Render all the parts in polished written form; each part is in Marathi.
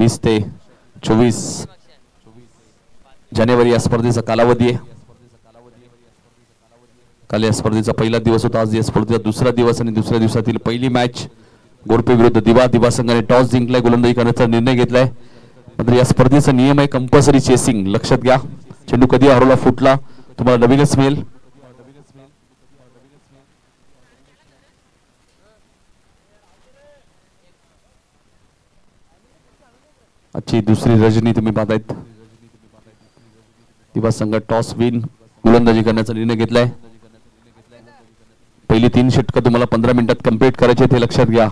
20 ते 24 जानेवारी या स्पर्धेचा कालावधी आहे. काल या स्पर्धेचा पहिला दिवस होता. आज या स्पर्धेचा दुसरा दिवस आणि दुसऱ्या दिवसातील पहिली मॅच गोरपे विरुद्ध दिवा. दिवा संघाने टॉस जिंकलाय, गोलंदाजी करण्याचा निर्णय घेतलाय. मात्र या स्पर्धेचा नियम आहे कंपल्सरी चेसिंग. लक्षात घ्या, चेंडू कधी हरवला फुटला तुम्हाला नवीनच मिळेल. आजची दुसरी रजनी तुम्ही पाहतायत. दिवा संघ टॉस विन गोलंदाजी करण्याचा निर्णय घेतलाय. पहिली 3 षटकं तुम्हाला 15 मिनिटात कंप्लीट करायचे ते लक्षात घ्या.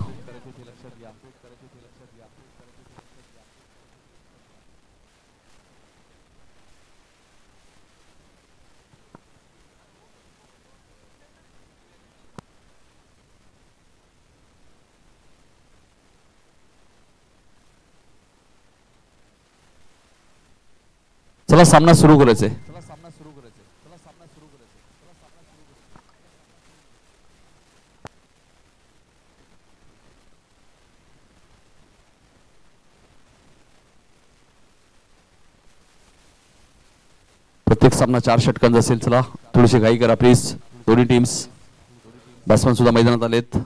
चला सामना सुरू करायचा आहे. प्रत्येक सामना 4 षटकांचा असेल. चला थोडीशी घाई करा प्लीज. दोन्ही टीम्स बॅट्समन सुद्धा मैदानात आलेत.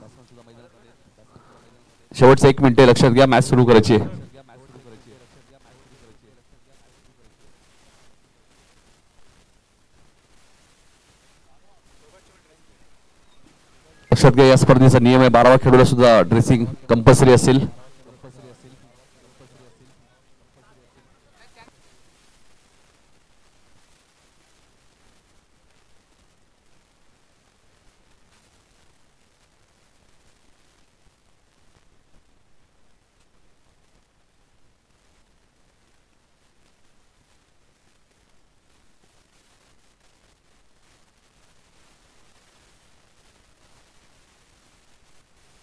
शेवटचे 1 मिनिट लक्षात घ्या, मॅच सुरू करायची आहे. लक्षात घ्या, या स्पर्धेचा नियम आहे 12व्या खेळाडूला सुद्धा ड्रेसिंग कंपल्सरी असेल.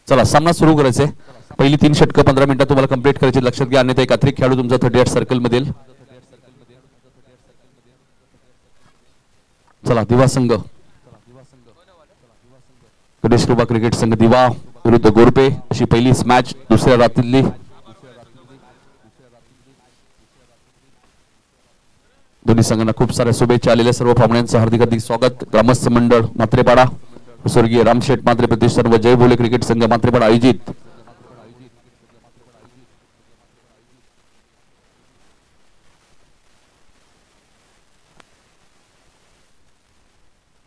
चला सामना सुरू करायचे. पहिली 3 षटकं 15 मिनिटात तुम्हाला कंप्लीट करायची. लक्षात घ्या, अन्यथा एक अतिरिक्त खेळाडू तुमचा 38 सर्कल मध्ये. चला दिवा संघ गणेश कृपा क्रिकेट संघ दिवा विरुद्ध गोरपे अशी पहिलीच मॅच दुसऱ्या रात्रीतली. दोन्ही संघांना खूप साऱ्या शुभेच्छा आलेल्या. सर्व पाहुण्यांचं हार्दिक हार्दिक स्वागत. ग्रामस्थ मंडळ मात्रेपाडा, स्वर्गीय रामशेठ मात्रे प्रतिष्ठान व जय भोले क्रिकेट संघ मात्रेपाडा आयोजित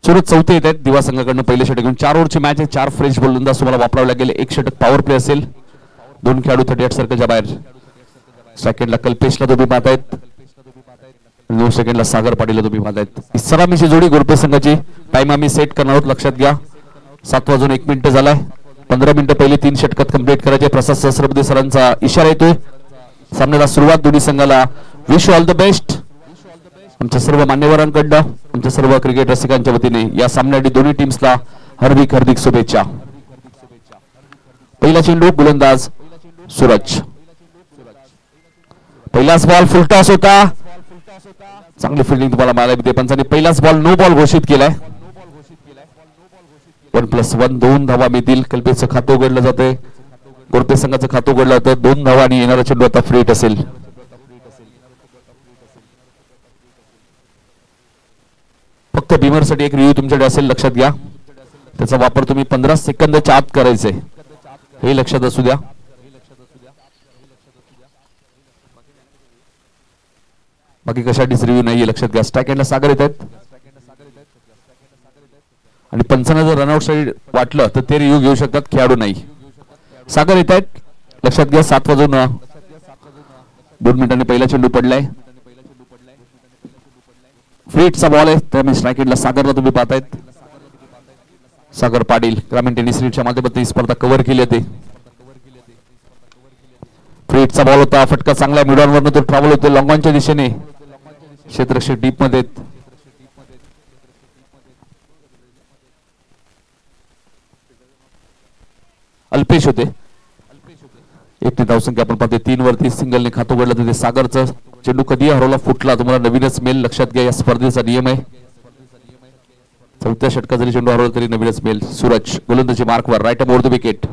सुरत चौथे येत आहेत. दिवा संघाकडून पहिले षटक घेऊन 4 ओव्हरची मॅच आहे. 4 फ्रेश गोलंदाज तुम्हाला वापरावे लागेल. 1 षटक पॉवर प्ले असेल. 2 खेळाडू 38 सर्कलच्या बाहेर. सेकंडला कल्पेशला तुम्ही पाहतायत. 2 सेकंडला सागर पाटीलला तुम्ही पाहतायत. सलामीची जोडी गोरपे संघाची. टाइम आम्ही सेट करणार आहोत. लक्षात घ्या, 7 वाजून 1 मिनिट झालाय. 15 मिनिटं पहिली 3 षटकात कंप्लीट करायचे. प्रसाद सहस्रबुद्धे सरांचा इशारा येतोय. सामन्याला सुरुवात. दोन्ही संघाला विश ऑल द बेस्ट. आमच्या सर्व मान्यवरांकडनं, आमच्या सर्व क्रिकेट रसिकांच्या वतीने या सामन्यासाठी दोन्ही टीम्सला हार्दिक हार्दिक शुभेच्छा. पहिला चेंडू गोलंदाज सूरज. पहिलाच बॉल फुल टॉस होता. चांगली फिल्डिंग तुम्हाला मिळाली होती. पंचांनी पहिलाच बॉल नो बॉल घोषित केलाय. 1+1 2 धावा मिळतील. कल्पेशचं खातं उघडलं जाते. गोरपे संघाचं खातं उघडलं जातं. 2 धावा आणि येणारा चेंडू आता फ्री हिट असेल. फक्त बिमर साठी एक रिव्ह्यू तुमच्याकडे असेल. लक्षात घ्या, त्याचा वापर तुम्ही 15 सेकंदाच्या आत करायचे हे लक्षात असू द्या. बाकी कशासाठीच रिव्ह्यू नाहीये. लक्षात घ्या. स्ट्राईक एंडला सागर येत आहेत आणि पंचांना जर रनआउट साईड वाटलं तर ते रिव्ह्यू घेऊ शकतात, खेळाडू नाही. सागर येत आहेत. लक्षात घ्या, 7 वाजून 2 मिनिटांनी पहिला चेंडू पडलाय. फ्रीटचा बॉल आहे. त्यामुळे स्ट्राईक एंडला सागरला तुम्ही पाहतायत. सागर पाटील ग्रामीण टेनिस लीगच्या माध्यमातून ही स्पर्धा कव्हर केली होती. फ्रीटचा बॉल होता. फटका चांगला मिडऑन वरनं तो ट्रॅव्हल होतो लॉंगॉनच्या दिशेने. क्षेत्ररक्षक डीप मध्ये. अल्पेश होते. 1 धावसंख्या आपण पाहते. 3 वरती सिंगलने खातं उघडलं तर सागरचं चेंडू कधी हरवला फुटला तुम्हाला नवीनच मिळेल. लक्षात घ्या, या स्पर्धेचा नियम आहे. 4थ्या षटकात जरी चेंडू हरवला तरी नवीनच मिळेल. सूरज गोलंदाजी मार्कवर. Right over the wicket.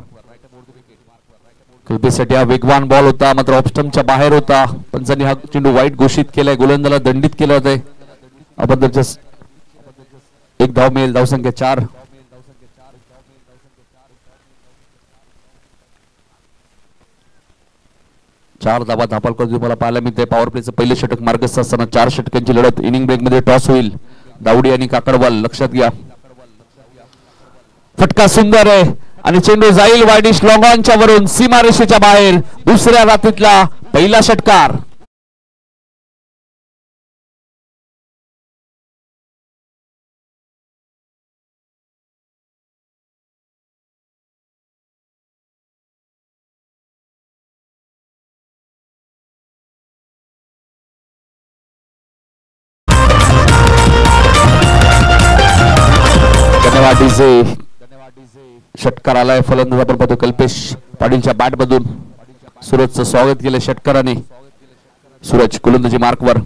कल्पेसाठी हा वेगवान बॉल होता, मात्र ऑफस्टंपच्या बाहेर होता. पंचांनी हा चेंडू वाईट घोषित केलाय. गोलंदाजाला दंडित केलं होते. अबद्दलच्या एक धाव मिळेल. धावसंख्या 4. चार धावा धापालकर तुम्हाला पाहायला मिळते. पॉवर प्लेचं पहिले षटक मार्गस्थ असताना 4 षटकांची लढत. इनिंग ब्रेक मध्ये टॉस होईल. दावडी आणि काकडवाल लक्षात घ्या. फटका सुंदर आहे आणि चेंडू जाईल वाईडिश लॉंग ऑनच्या वरून सीमारेषेच्या बाहेर. दुसऱ्या रात्रीतला पहिला षटकार. षटकार आलाय. फलंदाज आपण पाहतो कल्पेश पाटीलच्या बॅट मधून. सूरजचं स्वागत केलं षटकाराने. सूरज गोलंदाजी मार्कवर.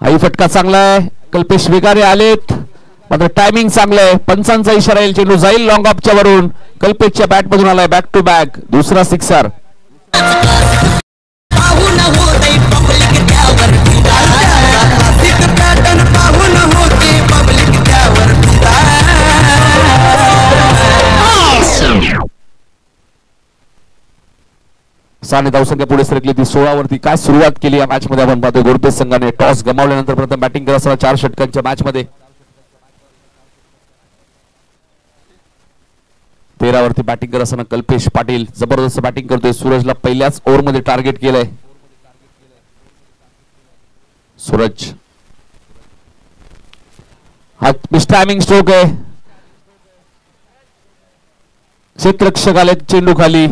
हाही फटका चांगला आहे. कल्पेश वेगाने आलेत, मात्र टायमिंग चांगलं आहे. पंचांचा इशारा येईल. चेंडू जाईल लॉंग ऑफच्या वरून. कल्पेशच्या बॅट मधून आलाय बॅक टू बॅक दुसरा सिक्सर. साने धावसंख्या पुढे सरकली ती 16 वरती. काय सुरुवात केली या मॅच मध्ये आपण पाहतोय. गोरपेज संघाने टॉस गमावल्यानंतर प्रथम बॅटिंग करत असताना 4 षटकांच्या मॅच मध्ये 13 वरती बॅटिंग करत असताना कल्पेश पाटील जबरदस्त बॅटिंग करतोय. सूरजला पहिल्याच ओव्हर मध्ये टार्गेट केलंय. सूरज हा मिसटायमिंग स्ट्रोक आहे. क्षेत्ररक्षक आले चेंडू खाली.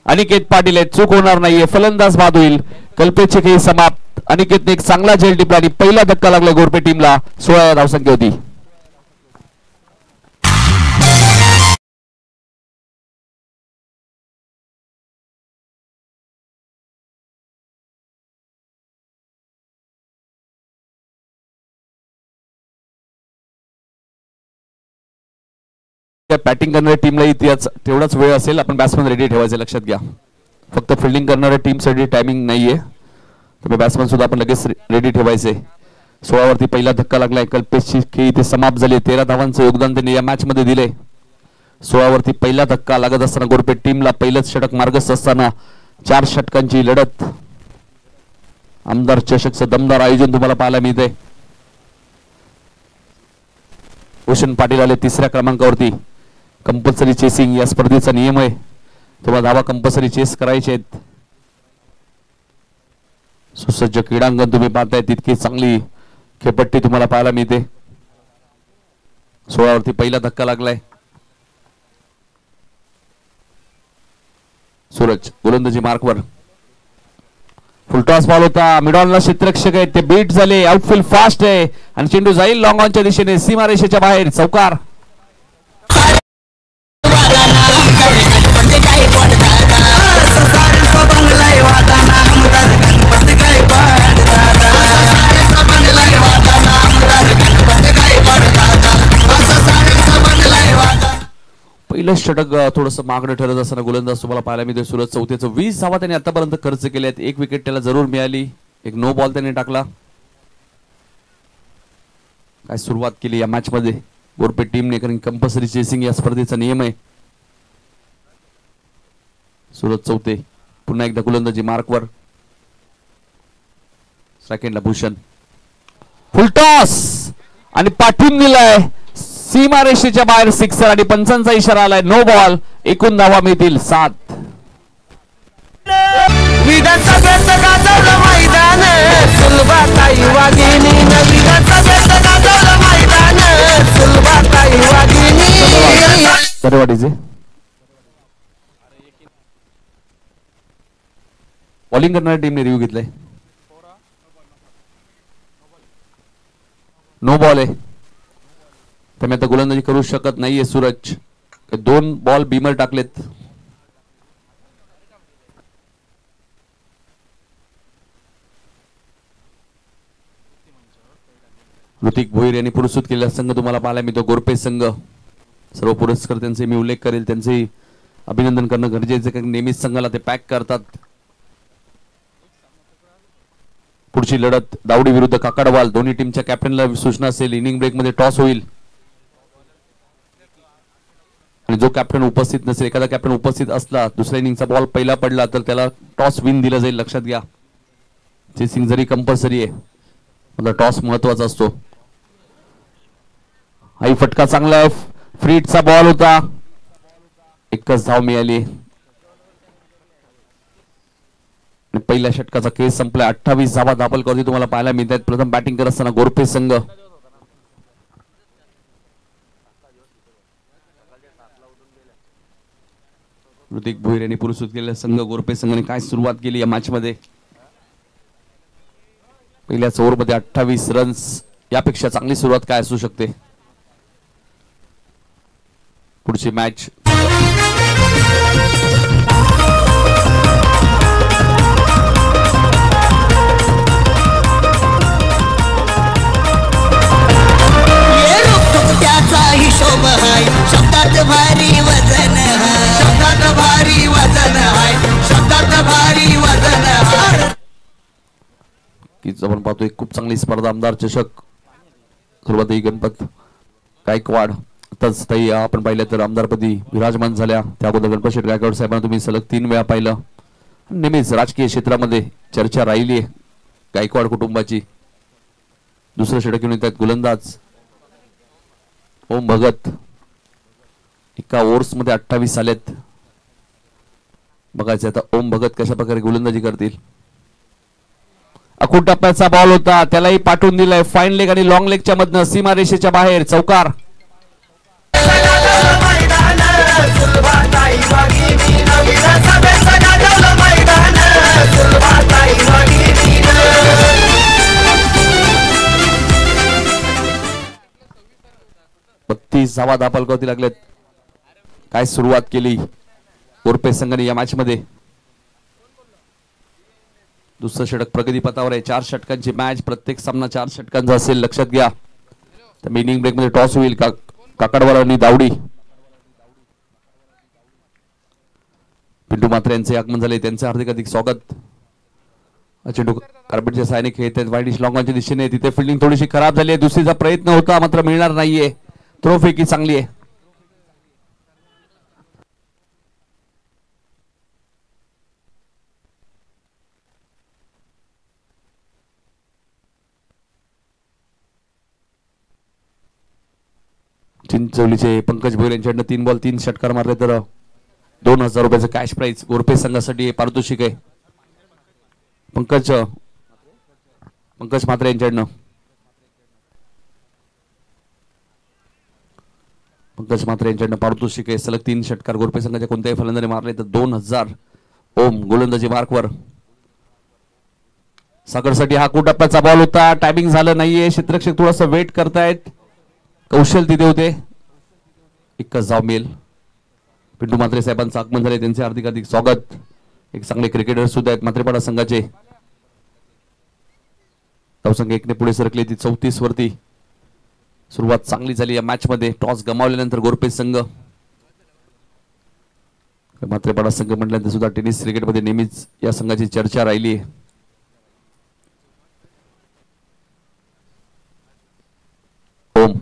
अनिकेत पाटील आहेत, चूक होणार नाहीये. फलंदाज बाद होईल. कल्पेशचे खेळ समाप्त. अनिकेतने एक चांगला झेल टिपला आणि पहिला धक्का लागला गोरपे टीमला. 16 धावसंख्या होती. बॅटिंग करणाऱ्या टीमलाही तेवढाच वेळ असेल. आपण बॅट्समन रेडी ठेवायचे लक्षात घ्या. फक्त फिल्डिंग करणाऱ्या टीमसाठी टायमिंग नाहीये. तर बॅट्समन सुद्धा आपण लगेच रेडी ठेवायचे. 16 वरती पहिला धक्का लागलाय. कल्पेशची खेळी इथे समाप्त झाली. 13 धावांचं योगदान त्यांनी या मॅच मध्ये दिले. 16 वरती पहिला धक्का लागत असताना गोरपे टीमला पहिलंच षटक मार्गस्थ असताना 4 षटकांची लढत. आमदार चषकचं दमदार आयोजन तुम्हाला पाहायला मिळते. भूषण पाटील आले तिसऱ्या क्रमांकावरती. कंपल्सरी चेसिंग या स्पर्धेचा नियम आहे. तुम्हाला धावा कंपल्सरी चेस करायचे आहेत. सुसज्ज क्रीडांगण तुम्ही पाहताय. तितकी चांगली खेळपट्टी तुम्हाला पाहायला मिळते. 16 वरती पहिला धक्का लागलाय. सूरज गोलंदाजी मार्कवर. फुलटॉस बॉल होता. मिडॉनला क्षेत्ररक्षक आहेत ते बीट झाले. आउटफील्ड फास्ट आहे आणि चेंडू जाईल लॉंग ऑनच्या दिशेने सीमारेषेच्या बाहेर. चौकार. पहिलं षटक थोडस मागणं ठरत असताना गोलंदाज तुम्हाला पाहायला मिळते. सूरज चौथ्याचं 20 धावा त्याने आतापर्यंत खर्च केले आहेत. 1 विकेट त्याला जरूर मिळाली. एक नो बॉल त्याने टाकला. काय सुरुवात केली या मॅच मध्ये गोरपे टीमने, कारण कंपल्सरी चेसिंग या स्पर्धेचा नियम आहे. सूरज चौथे पुन्हा एकदा गोलंदाजी मार्कवर. सेकंडला भूषण. फुलटॉस आणि पाठवून दिलाय सीमारेषेच्या बाहेर सिक्सर आणि पंचांचा इशारा आलाय. No ball. एकूण धावा मिळतील 7. विधानसभेचं गाजवलं मैदान सुलभाताई वाघिणी. विधानसभेचं गाजवलं मैदान सुलभाताई वाघिणी. दरवाडीचे बॉलिंग करणाऱ्या टीमने रिव्ह्यू घेतलाय. नो बॉल आहे. त्यामुळे आता गोलंदाजी करू शकत नाहीये सूरज. 2 बॉल बीमर टाकलेत. ऋतिक भोईर यांनी पुरस्कृत केलेला संघ तुम्हाला पाहायला मिळतो. गोरपे संघ. सर्व पुरस्कार त्यांचे मी उल्लेख करेल. त्यांचे अभिनंदन करणं गरजेचं आहे, नेहमीच संघाला ते पॅक करतात. पुढची लढत दावडी विरुद्ध काकडवाल. दोन्ही टीमच्या कॅप्टनला सूचना असेल, इनिंग ब्रेक मध्ये टॉस होईल आणि जो कॅप्टन उपस्थित नसेल, एखादा कॅप्टन उपस्थित असला, दुसऱ्या इनिंगचा बॉल पहिला पडला तर त्याला टॉस विन दिला जाईल. लक्षात घ्या, चेसिंग जरी कंपल्सरी आहे मला टॉस महत्वाचा असतो. हाही फटका चांगला आहे, फ्रीटचा बॉल होता, एकच धाव मिळाली. पहिल्या षटकाचा केस संपला. 28 धावा दाखल करते तुम्हाला पाहायला मिळत आहेत. प्रथम बॅटिंग करत असताना गोरपे संघ. ऋतिक भोईर यांनी पुरस्कृत केलेला संघ गोरपे संघाने काय सुरुवात केली या मॅच मध्ये. पहिल्याच ओव्हरमध्ये 28 रन्स, यापेक्षा चांगली सुरुवात काय असू शकते. पुढची मॅच हिशोब हाय, शब्दात भारी वजन हाय, शब्दात भारी वजन हाय, शब्दात भारी वजन हाय. की आपण पाहतो एक खूप चांगली स्पर्धा. आमदार चषक सुरुवातही गणपत गायकवाड आताच ताई आपण पाहिलं तर आमदारपदी विराजमान झाल्या. त्या अगोदर गणपत शेठ गायकवाड साहेबांना तुम्ही सलग 3 वेळा पाहिलं. नेहमीच राजकीय क्षेत्रामध्ये चर्चा राहिली आहे गायकवाड कुटुंबाची. दुसरं षटक घेऊन येतात गोलंदाज ओम भगत. एका ओव्हर्स मध्ये 28 आलेत. बघायचं आता ओम भगत कशा प्रकारे गोलंदाजी करतील. अखूट टप्प्याचा बॉल होता, त्यालाही पाठवून दिलाय. फाईन लेग आणि लॉंग लेगच्या मधनं सीमा रेषेच्या बाहेर चौकार. धावा दाखल करावी लागलेत. काय सुरुवात केली गोरपे संघाने या मॅच मध्ये. दुसरं षटक प्रगतीपथावर आहे. 4 षटकांची मॅच, प्रत्येक सामना 4 षटकांचा असेल. लक्षात घ्या. तर इनिंग ब्रेक मध्ये टॉस होईल. काकडवाल आणि दावडी. पिंटू मात्रे यांचे आगमन झाले, त्यांचे हार्दिक स्वागत. चेंडू कार्पेटच्या सहाय्याने खेळत आहेत वाईडिश लॉंगांच्या दिशेने. तिथे फिल्डिंग थोडीशी खराब झाली आहे. दुसरीचा प्रयत्न होता मात्र मिळणार नाहीये. थ्रो फेकी चांगली आहे. चिंचवलीचे पंकज भोईर यांच्याकडनं 3 बॉल 3 षटकार मारले तर 2000 रुपयाचं कॅश प्राइज गोरपे संघासाठी पारितोषिक आहे. पंकज मात्रे यांच्याकडनं. पंकज मात्रे यांच्याकडनं पारितोषिक आहे. सलग 3 षटकार गोरपे संघाच्या कोणत्याही फलंदाने मारले तर 2000. ओम गोलंदाजी मार्कवर. सागरसाठी हा टप्प्याचा बॉल होता. टायमिंग झालं नाहीये. क्षेत्ररक्षक थोडासा वेट करतायत. कौशल तिथे होते. एकच धाव मिळेल. पिंटू मात्रे साहेबांचं आगमन झाले, त्यांचे हार्दिक स्वागत. एक चांगले क्रिकेटर सुद्धा आहेत मात्रेपाडा संघाचे. धावसंख्या 1 ने पुढे सरकली ती 34 वरती. सुरुवात चांगली झाली या मॅच मध्ये. टॉस गमावल्यानंतर गोरपे संघ. मात्रेपाडा संघ म्हटल्यानंतर सुद्धा टेनिस क्रिकेटमध्ये नेहमीच या संघाची चर्चा राहिली आहे. ओम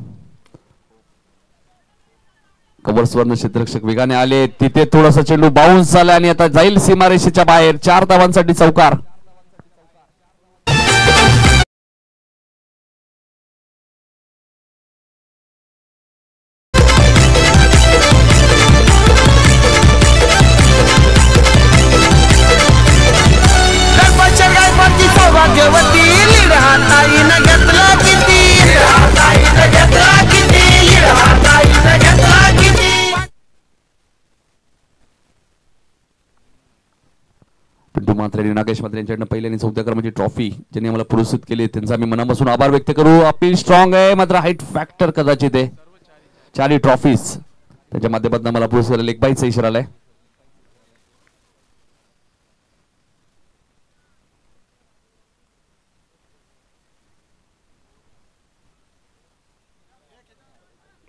कव्हर्सवरनं क्षेत्ररक्षक वेगाने आले. तिथे थोडासा चेंडू बाउन्स झाला आणि आता जाईल सीमारेषेच्या बाहेर. 4 धावांसाठी चौकार. पिंटू मात्रे आणि नागेश मात्रे यांच्याकडनं पहिल्या आणि 4थ्या क्रमांकाची ट्रॉफी ज्यांनी आम्हाला पुरस्कृत केली, त्यांचा आम्ही मनापासून आभार व्यक्त करू. अपील स्ट्रॉंग आहे मात्र हाईट फॅक्टर कदाचित आहे. 4 ट्रॉफीज त्याच्या माध्यमातून मला पुरस्कार लेग बाईचा इशारा आलाय.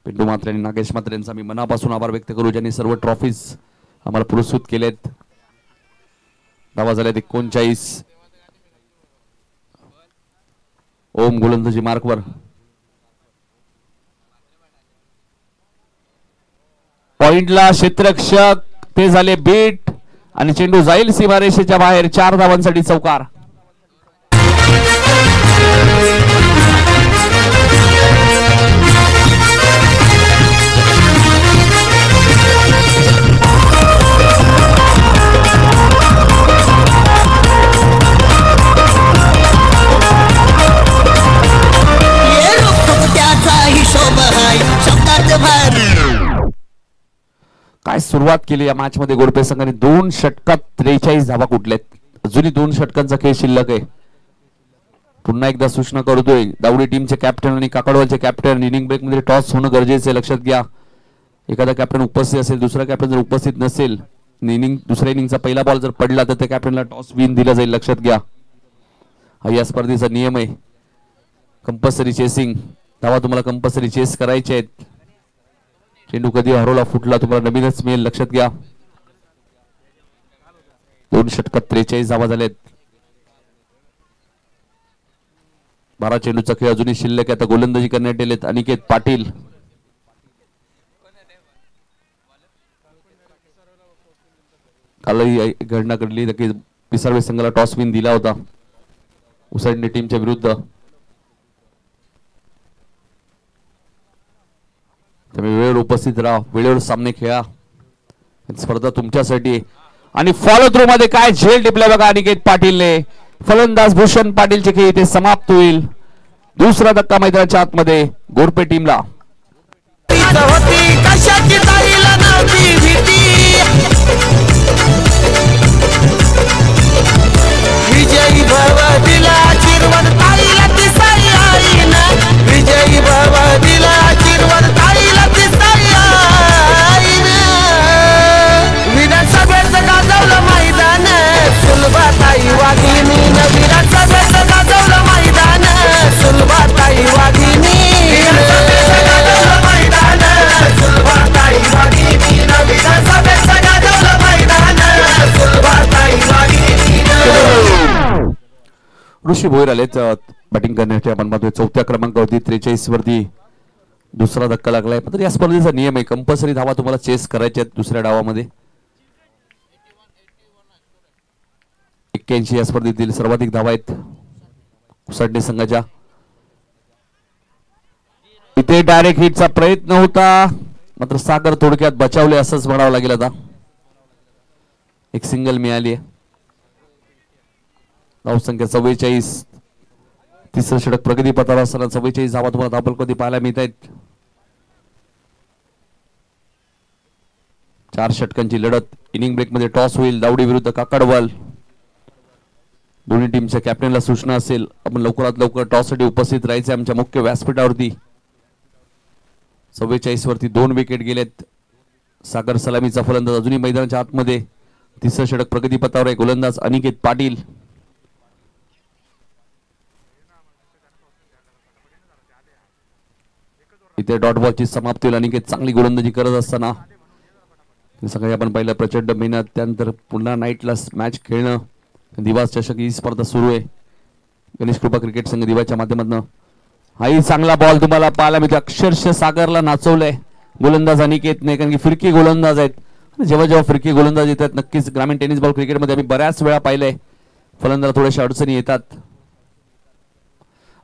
पिंटू मात्रे आणि नागेश मात्रे यांचा आम्ही मनापासून आभार व्यक्त करू ज्यांनी सर्व ट्रॉफीज आम्हाला पुरस्कृत केलेत. धावा झाल्यात 39. ओम गोलंदाजी मार्कवर. पॉइंटला क्षेत्ररक्षक ते झाले बीट आणि चेंडू जाईल सीमारेषेच्या बाहेर. 4 धावांसाठी चौकार. काय सुरुवात केली या मॅच मध्ये गोडपे संघाने. 2 षटकात 43 धावा कुठल्यात. अजूनही 2 षटकांचा खेळ शिल्लक आहे. पुन्हा एकदा सूचना करतोय दावडी टीमचे कॅप्टन आणि काकडवालचे कॅप्टन. इनिंग ब्रेक मध्ये टॉस होणं गरजेचं आहे, लक्षात घ्या. एखादा कॅप्टन उपस्थित असेल, दुसरा कॅप्टन जर उपस्थित नसेल, दुसऱ्या इनिंगचा पहिला बॉल जर पडला तर त्या कॅप्टनला टॉस विन दिला जाईल, लक्षात घ्या. हा या स्पर्धेचा नियम आहे. Compulsory chasing. धावा तुम्हाला कंपल्सरी चेस करायचे आहेत. चेंडू कधी हरवला फुटला तुम्हाला नवीनच मिळेल, लक्षात घ्या. 2 षटकात 43 धावा झालेत. 12 चेंडूचा खेळ अजूनही शिल्लक आहे. आता गोलंदाजी करण्यात आलेत अनिकेत पाटील. कालही घटना घडली की पिसारवे संघाला टॉस विन दिला होता उसळणे टीमच्या विरुद्ध. तुम्ही वेळेवर उपस्थित राहा, वेळेवर सामने खेळा. स्पर्धा तुमच्यासाठी. आणि फॉलो थ्रू मध्ये काय झेल टिपलाय बघा अनिकेत पाटीलने. फलंदाज भूषण पाटीलचे खेळ इथे समाप्त होईल. दुसरा धक्का मैदानाच्या आतमध्ये गोरपे टीमला. विजयी भव दिला चिरवण ताईला तिसाई आईन. विजयी भव दिला चिरवण ताईला तिसाई आईन. विधानसभेचं गाजवलं मैदान सुलभाताई वाघिणी. विधानसभेचं गाजवलं मैदान सुलभाताई वाघिणी. विधानसभेचं गाजवलं मैदान सुलभाताई वाघिणी. विधानसभेचं गाजवलं मैदान सुलभाताई वाघिणी. ऋषी भोईर आलेत बॅटिंग करण्यासाठी. आपण पाहतोय 4थ्या क्रमांकावरती 43 वरती दुसरा धक्का लागलाय. मात्र या स्पर्धेचा नियम आहे, कंपल्सरी धावा तुम्हाला चेस करायच्या आहेत दुसऱ्या डावामध्ये. 81 या स्पर्धेतील सर्वाधिक धावा आहेत उसळणे संघाच्या. इथे डायरेक्ट हिटचा प्रयत्न होता, मात्र सागर थोडक्यात बचावले असंच म्हणावं लागेल. आता एक सिंगल मिळाली आहे. धावसंख्या 44. तिसरं षटक प्रगती पथावर असताना 44 धावा तुम्हाला धाबलकधी पाहायला मिळत आहेत. 4 षटकांची लढत. इनिंग ब्रेक मध्ये टॉस होईल दावडी विरुद्ध काकडवाल. दोन्ही टीमच्या कॅप्टनला सूचना असेल आपण लवकरात लवकर टॉस साठी उपस्थित राहायचे आमच्या मुख्य व्यासपीठावरती. 44 वरती 2 विकेट गेलेत. सागर सलामीचा फलंदाज अजूनही मैदानाच्या आतमध्ये. तिसरं षटक प्रगती पथावर आहे. गोलंदाज अनिकेत पाटील. इथे डॉट बॉलची समाप्ती होईल. अनिकेत चांगली गोलंदाजी करत असताना सकाळी आपण पाहिलं प्रचंड मेहनत, त्यानंतर पुन्हा नाईटला मॅच खेळणं. दिवास चषक ही स्पर्धा सुरू आहे. गणेश कृपा क्रिकेट संघ दिवाच्या माध्यमातून. हाही चांगला बॉल तुम्हाला पाहायला मिळतो. अक्षरशः सागरला नाचवलंय गोलंदाज अनिकेतने, कारण की फिरकी गोलंदाज आहेत. जेव्हा जेव्हा फिरकी गोलंदाज येतात नक्कीच ग्रामीण टेनिस बॉल क्रिकेटमध्ये आम्ही बऱ्याच वेळा पाहिलंय फलंदाज थोड्याशा अडचणी येतात.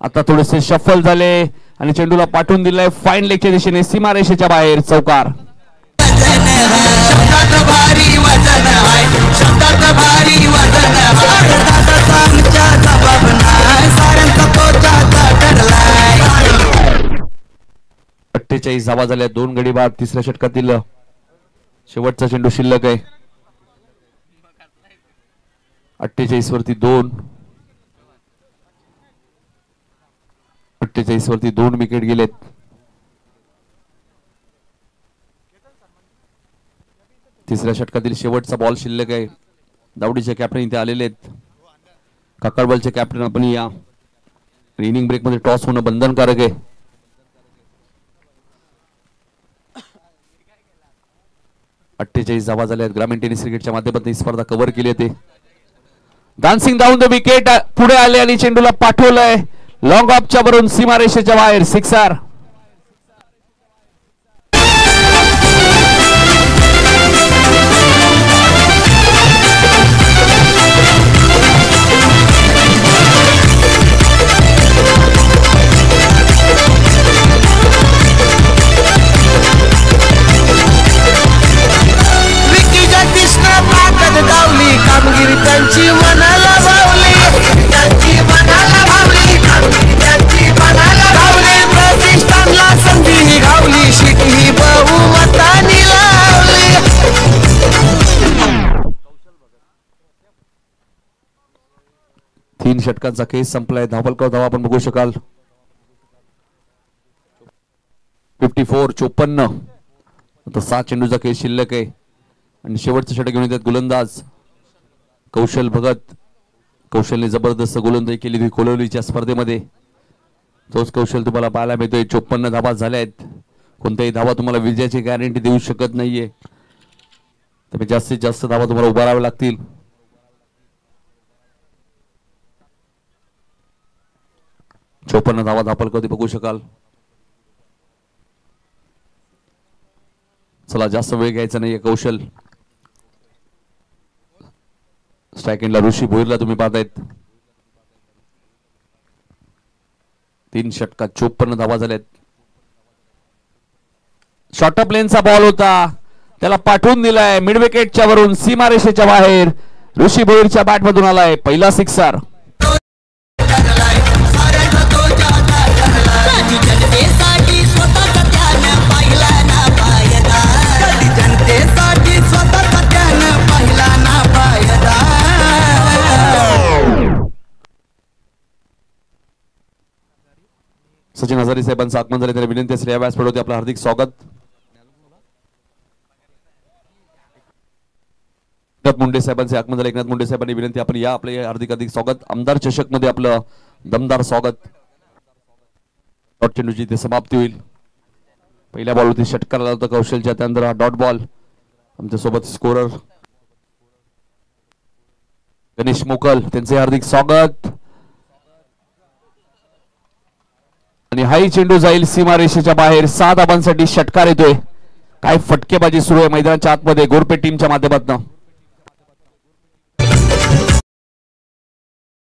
आता थोडेसे शफल झाले आणि चेंडूला पाठवून दिलाय फाईन लेगच्या दिशेने सीमारेषेच्या बाहेर. चौकार. भारी वजन 48 धावा झाल्या. 2 गडी बाद. तिसऱ्या षटकातील शेवटचा चेंडू शिल्लक आहे. 48 वरती 2. 48 वरती 2 विकेट गेलेत. तिसऱ्या षटकातील शेवटचा बॉल शिल्लक आहे. दावडीचे कॅप्टन इथे आलेले आहेत. काकडवालचे कॅप्टन आपण या. इनिंग ब्रेक मध्ये टॉस होणं बंधनकारक आहे. 48 धावा झाल्या. ग्रामीण टेनिस क्रिकेटच्या माध्यमातून ही स्पर्धा कव्हर केली होती. डान्सिंग डाऊन द विकेट पुढे आले आणि चेंडूला पाठवलंय लॉंग ऑफच्या वरून सीमारेषेच्या बाहेर. सिक्सर. कामगिरी त्यांची मनाला भावली, त्यांची मनाला भावली, कामगिरी त्यांची मनाला भावली. प्रतिष्ठानला संधी घावली, शीट ही बहुमतानी लावली. 3 षटकांचा केस संपलाय. धावफलकावर धावा आपण बघू शकाल. 54 54. आता 7 चेंडूचा केस शिल्लक आहे आणि शेवटचं षटक घेऊन येतात गोलंदाज कौशल भगत. कौशलने जबरदस्त गोलंदाजी केली होती कोलोलीच्या स्पर्धेमध्ये. तोच कौशल तुम्हाला पाहायला मिळतोय. 54 धावा झाल्या आहेत. कोणत्याही धावा तुम्हाला विजयाची गॅरंटी देऊ शकत नाहीये. त्यामुळे जास्तीत जास्त धावा तुम्हाला उभाराव्या लागतील. चोपन्न धावा धापलकवती बघू शकाल. चला जास्त वेळ घ्यायचा नाहीये. कौशल स्ट्राइक एंडला ऋषी भोईरला तुम्ही पाहतायत. 3 षटकात 54 धावा झाल्यात. शॉर्ट अप लेनचा बॉल होता, त्याला पाठवून दिलाय मिड विकेटच्या वरून सीमारेषेच्या बाहेर. ऋषी भोईरच्या बॅट मधून आलाय पहिला सिक्सर. सचिन हजारे साहेबांचं आगमन झाले त्याला विनंती असेल या व्यासपीठावरती आपलं हार्दिक स्वागत. एकनाथ मुंडे साहेबांचे आगमन झाले. एकनाथ मुंडे साहेबांनी विनंती आपण या आपले हार्दिक हार्दिक स्वागत. आमदार चषक मध्ये आपलं दमदार स्वागत. डॉट चेंडूची ते समाप्ती होईल. पहिल्या बॉलवरती षटकार आला होता कौशलच्या, त्यानंतर हा डॉट बॉल. आमच्या सोबत स्कोरर गणेश मोकल त्यांचे हार्दिक स्वागत. आणि हाई चेंडू जाईल सीमारेषेच्या बाहेर. 6 धाबांसाठी षटकार येतोय. काय फटकेबाजी सुरू आहे मैदानाच्या आतमध्ये गोरपे टीमच्या माध्यमातून.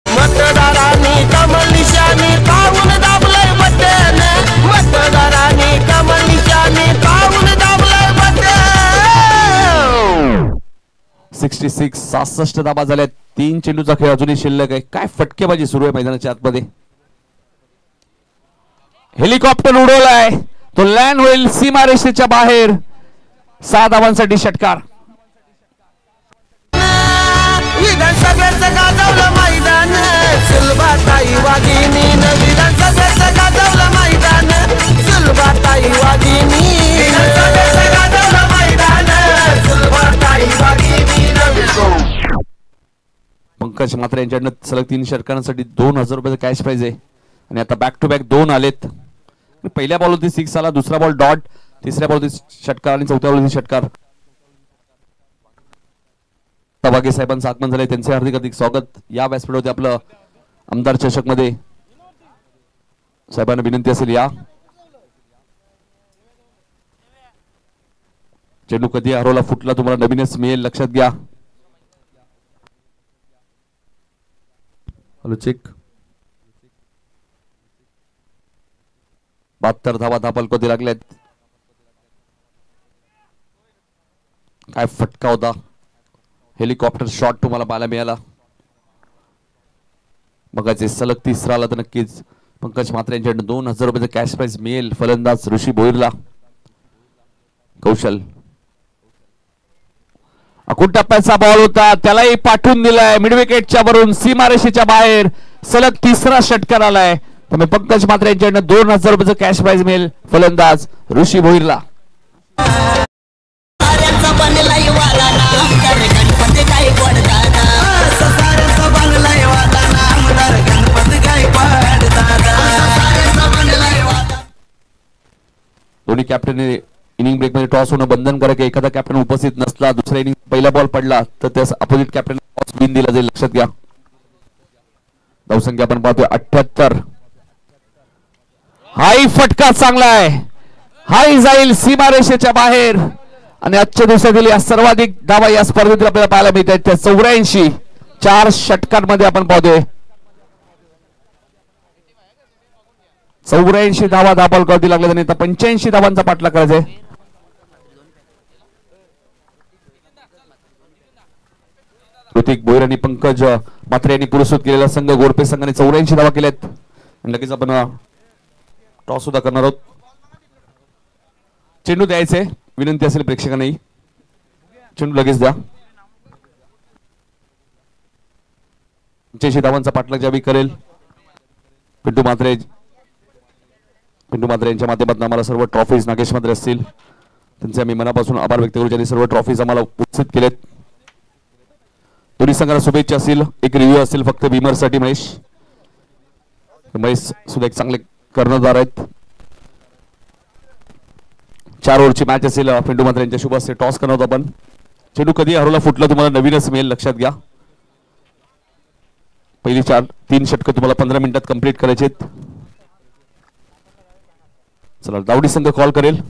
मतदारांनी कमल निशाणी पाऊल दाबलंय बटन, मतदारांनी कमल निशाणी पाऊल दाबलंय बटन. 66 धाबा झाल्या. 3 चेंडूचा खेळ अजूनही शिल्लक आहे. काय फटकेबाजी सुरू आहे मैदानाच्या आतमध्ये. हेलिकॉप्टर उडवलाय, तो लँड होईल सीमारेषेच्या बाहेर. 6 धावांसाठी षटकार. विधानसभेचं गाजवलं मैदान, सुलभाताई वाघिणी. विधानसभेचं गाजवलं मैदान, सुलभाताई वाघिणी. विधानसभेचं गाजवलं मैदान, सुलभाताई वाघिणी. पंकज मात्रे यांच्याकडनं सलग 3 षटकांसाठी 2000 रुपयाचं कॅश प्राइज आहे. आणि आता बॅक टू बॅक 2 आलेत. पहिल्या बॉलवरती 6 आला, दुसरा बॉल डॉट, तिसऱ्या बॉलवरती षटकार आणि चौथ्या बॉलवरती षटकार. तवागे साहेबांचं आगमन झालंय, त्यांचे हार्दिक हार्दिक स्वागत. या व्यासपीठावरती आपलं आमदार चषक मध्ये साहेबांना विनंती असेल या. चेंडू कधी हरवला फुटला तुम्हाला नवीनच मिळेल, लक्षात घ्या. Hello check. 72 धावा धापलकवती लागल्यात. काय फटका होता. हेलिकॉप्टर शॉट तुम्हाला पाहायला मिळाला. बघायचे सलग 3रा आला तर नक्कीच पंकज मात्रे यांच्याकडून 2000 रुपयाचं कॅश प्राइज मिळेल. फलंदाज ऋषी भोईरला. कौशल अकुट टप्प्याचा बॉल होता, त्यालाही पाठवून दिलाय मिड विकेटच्या वरून सीमारेषेच्या बाहेर. सलग 3रा षटकार आलाय. त्यामुळे पंकज मात्रे यांच्याकडून 2000 रुपयाचं कॅश प्राइज मिळेल. फलंदाज ऋषी भोईरला. दोन्ही कॅप्टनने इनिंग ब्रेक मध्ये टॉस होणं बंधनकारक आहे. एखादा कॅप्टन उपस्थित नसला, दुसऱ्या इनिंग पहिला बॉल पडला तर त्यास अपोजिट कॅप्टन टॉस विन दिला जाईल, लक्षात घ्या. धावसंख्या आपण पाहतोय 78. हाही फटका चांगला आहे, हाही जाईल सीमारेषेच्या बाहेर आणि आजच्या दिवसातील या सर्वाधिक धावा या स्पर्धेतील आपल्याला पाहायला मिळत आहेत त्या 84. 4 षटकांमध्ये आपण पाहतोय 84 धावा धापाल कवती लागल्या आणि आता 85 धावांचा पाठलाग करायचा आहे. ऋतिक भोईर आणि पंकज मात्रे यांनी पुरस्कृत केलेला संघ गोडपे संघाने 84 धावा केल्यात आणि लगेच आपण टॉस सुद्धा करणार आहोत. चेंडू द्यायचे, विनंती असेल प्रेक्षकांनाही चेंडू लगेच द्या. 85 धावांचा पाठलाग ज्यावेळी करेल पिंटू मात्रे यांच्या माध्यमातून आम्हाला सर्व ट्रॉफीज नागेश मात्रे असतील त्यांचे आम्ही मनापासून आभार व्यक्त करू, ज्यांनी सर्व ट्रॉफीज आम्हाला उपस्थित केलेत. दोन्ही संघाला शुभेच्छा असतील. एक रिव्ह्यू असेल फक्त विमर साठी. महेश सुद्धा एक चांगले कर्णधार आहेत. 4 ओव्हरची मॅच असेल. पिंटू मात्रे यांच्या शुभ असते. टॉस करणार आपण. चेंडू कधी हरवला फुटला तुम्हाला नवीनच मिळेल, लक्षात घ्या. पहिली 3 षटकं तुम्हाला 15 मिनिटात कंप्लीट करायचे आहेत. चला दावडी संघ कॉल करेल.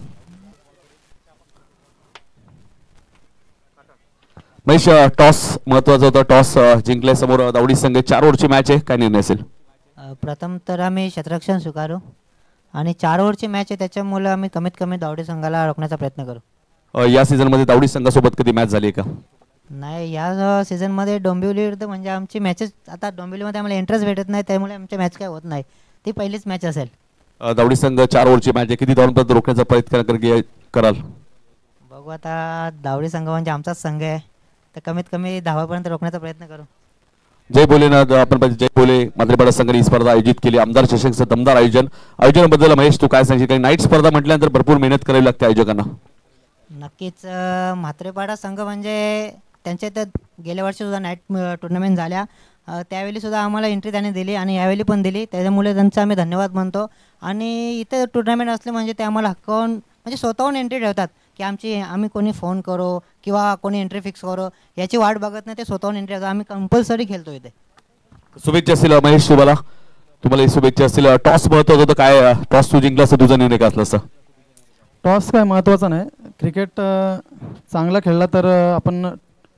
महेश टॉस महत्वाचा होता, टॉस जिंकल्या समोर दावडी संघ. 4 ओव्हरची मॅच आहे, काय निर्णय असेल? प्रथम तर आम्ही क्षेत्ररक्षण स्वीकारू आणि 4 ओव्हरची मॅच आहे त्याच्यामुळे आम्ही कमीत कमी दावडी संघाला रोखण्याचा प्रयत्न करू. या सीझन मध्ये दावडी संघासोबत कधी मॅच झाली का? नाही, या सीझन मध्ये डोंबिवली विरुद्ध म्हणजे आमची मॅचेस आता डोंबिवलीमध्ये आम्हाला इंटरेस्ट भेटत नाही, त्यामुळे आमची मॅच काय होत नाही. ती पहिलीच मॅच असेल. दावडी संघ 4 ओव्हरची मॅच आहे, किती धावांपर्यंत रोखण्याचा प्रयत्न कराल? बघू आता, दावडी संघ म्हणजे आमचाच संघ आहे तर कमीत कमी 10 पर्यंत रोखण्याचा प्रयत्न करू. जय बोले ना आपण पाहिजे. जय बोले मात्रेपाडा संघाने ही स्पर्धा आयोजित केली. आमदार चषकचं दमदार आयोजनाबद्दल महेश तू काय सांगशील? काही नाईट स्पर्धा म्हटल्यानंतर भरपूर मेहनत करावी लागते आयोजकांना. नक्कीच म्हात्रेपाडा संघ म्हणजे त्यांच्या इथं गेल्या वर्षी सुद्धा नाईट टुर्नामेंट झाल्या, त्यावेळी सुद्धा आम्हाला एंट्री त्यांनी दिली आणि यावेळी पण दिली, त्याच्यामुळे त्यांचा आम्ही धन्यवाद मानतो. आणि इथे टुर्नामेंट असले म्हणजे ते आम्हाला हक्कावून म्हणजे स्वतःहून एंट्री ठेवतात की आम्ही कोणी फोन करो किंवा कोणी एंट्री फिक्स करो याची वाट बघत नाही, ते स्वतःहून एंट्री ठेवतात. आम्ही कंपल्सरी खेळतो इथे. शुभेच्छा असतील महेश तुम्हाला शुभेच्छा असतील. टॉस महत्वाचं होतं, काय टॉस तू जिंकला असं तुझा निर्णय काय असला असं? टॉस काय महत्त्वाचा नाही, क्रिकेट चांगला खेळला तर आपण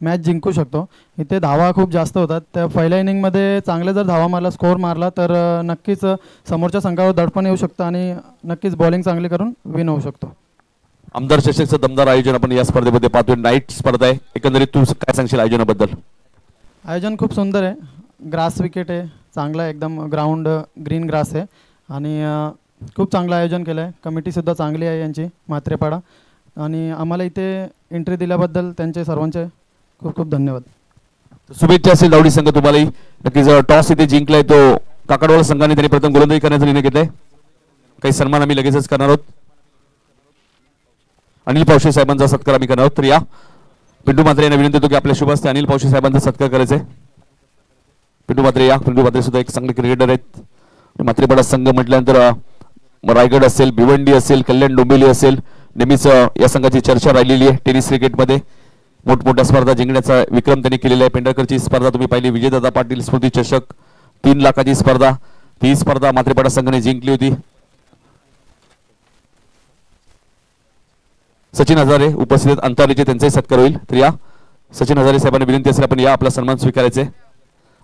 मॅच जिंकू शकतो. इथे धावा खूप जास्त होतात, त्या पहिल्या इनिंगमध्ये चांगले जर धावा मारला, स्कोअर मारला तर नक्कीच समोरच्या संघावर दडपण येऊ शकतं आणि नक्कीच बॉलिंग चांगली करून विन होऊ शकतो. आमदार चषकचं दमदार आयोजन आपण या स्पर्धेमध्ये पाहतोय. नाईट स्पर्धा आहे, एकंदरीत तू काय सांगशील आयोजनाबद्दल? आयोजन खूप सुंदर आहे. ग्रास विकेट आहे, चांगला आहे एकदम, ग्राउंड ग्रीन ग्रास आहे आणि खूप चांगलं आयोजन केलं आहे. कमिटीसुद्धा चांगली आहे यांची म्हात्रेपाडा, आणि आम्हाला इथे एंट्री दिल्याबद्दल त्यांचे सर्वांचे खूप खूप धन्यवाद. शुभेच्छा असेल दावडी संघ तुम्हालाही. नक्कीच टॉस इथे जिंकलाय तो काकडवाला संघाने, त्यांनी प्रथम गोलंदाजी करण्याचा निर्णय घेतलाय. काही सन्मान आम्ही लगेचच करणार आहोत. अनिल पावशे साहेबांचा सत्कार आम्ही करणार आहोत. तर या पिंटू मात्रे यांना विनंती होतो की आपल्या शुभ हस्ते अनिल पावशे साहेबांचा सत्कार करायचा आहे. पिंटू मात्रे या. पिंटू मात्रे सुद्धा एक चांगले क्रिकेटर आहेत. मात्रेपाडा संघ म्हटल्यानंतर रायगड असेल, भिवंडी असेल, कल्याण डोंबिवली असेल, नेहमीच या संघाची चर्चा राहिलेली आहे. टेनिस क्रिकेटमध्ये मोठमोठ्या स्पर्धा जिंकण्याचा विक्रम त्यांनी केलेला आहे. पेंढरकरची स्पर्धा तुम्ही पाहिली, विजयदादा पाटील स्मृती चषक 3 लाखाची स्पर्धा, ती स्पर्धा मात्रेपाडा संघाने जिंकली होती. सचिन हजारे उपस्थित आहेत, अंतराळीचे त्यांचाही सत्कार होईल. तर या सचिन हजारे साहेबांनी विनंती असेल आपण या आपला सन्मान स्वीकारायचे.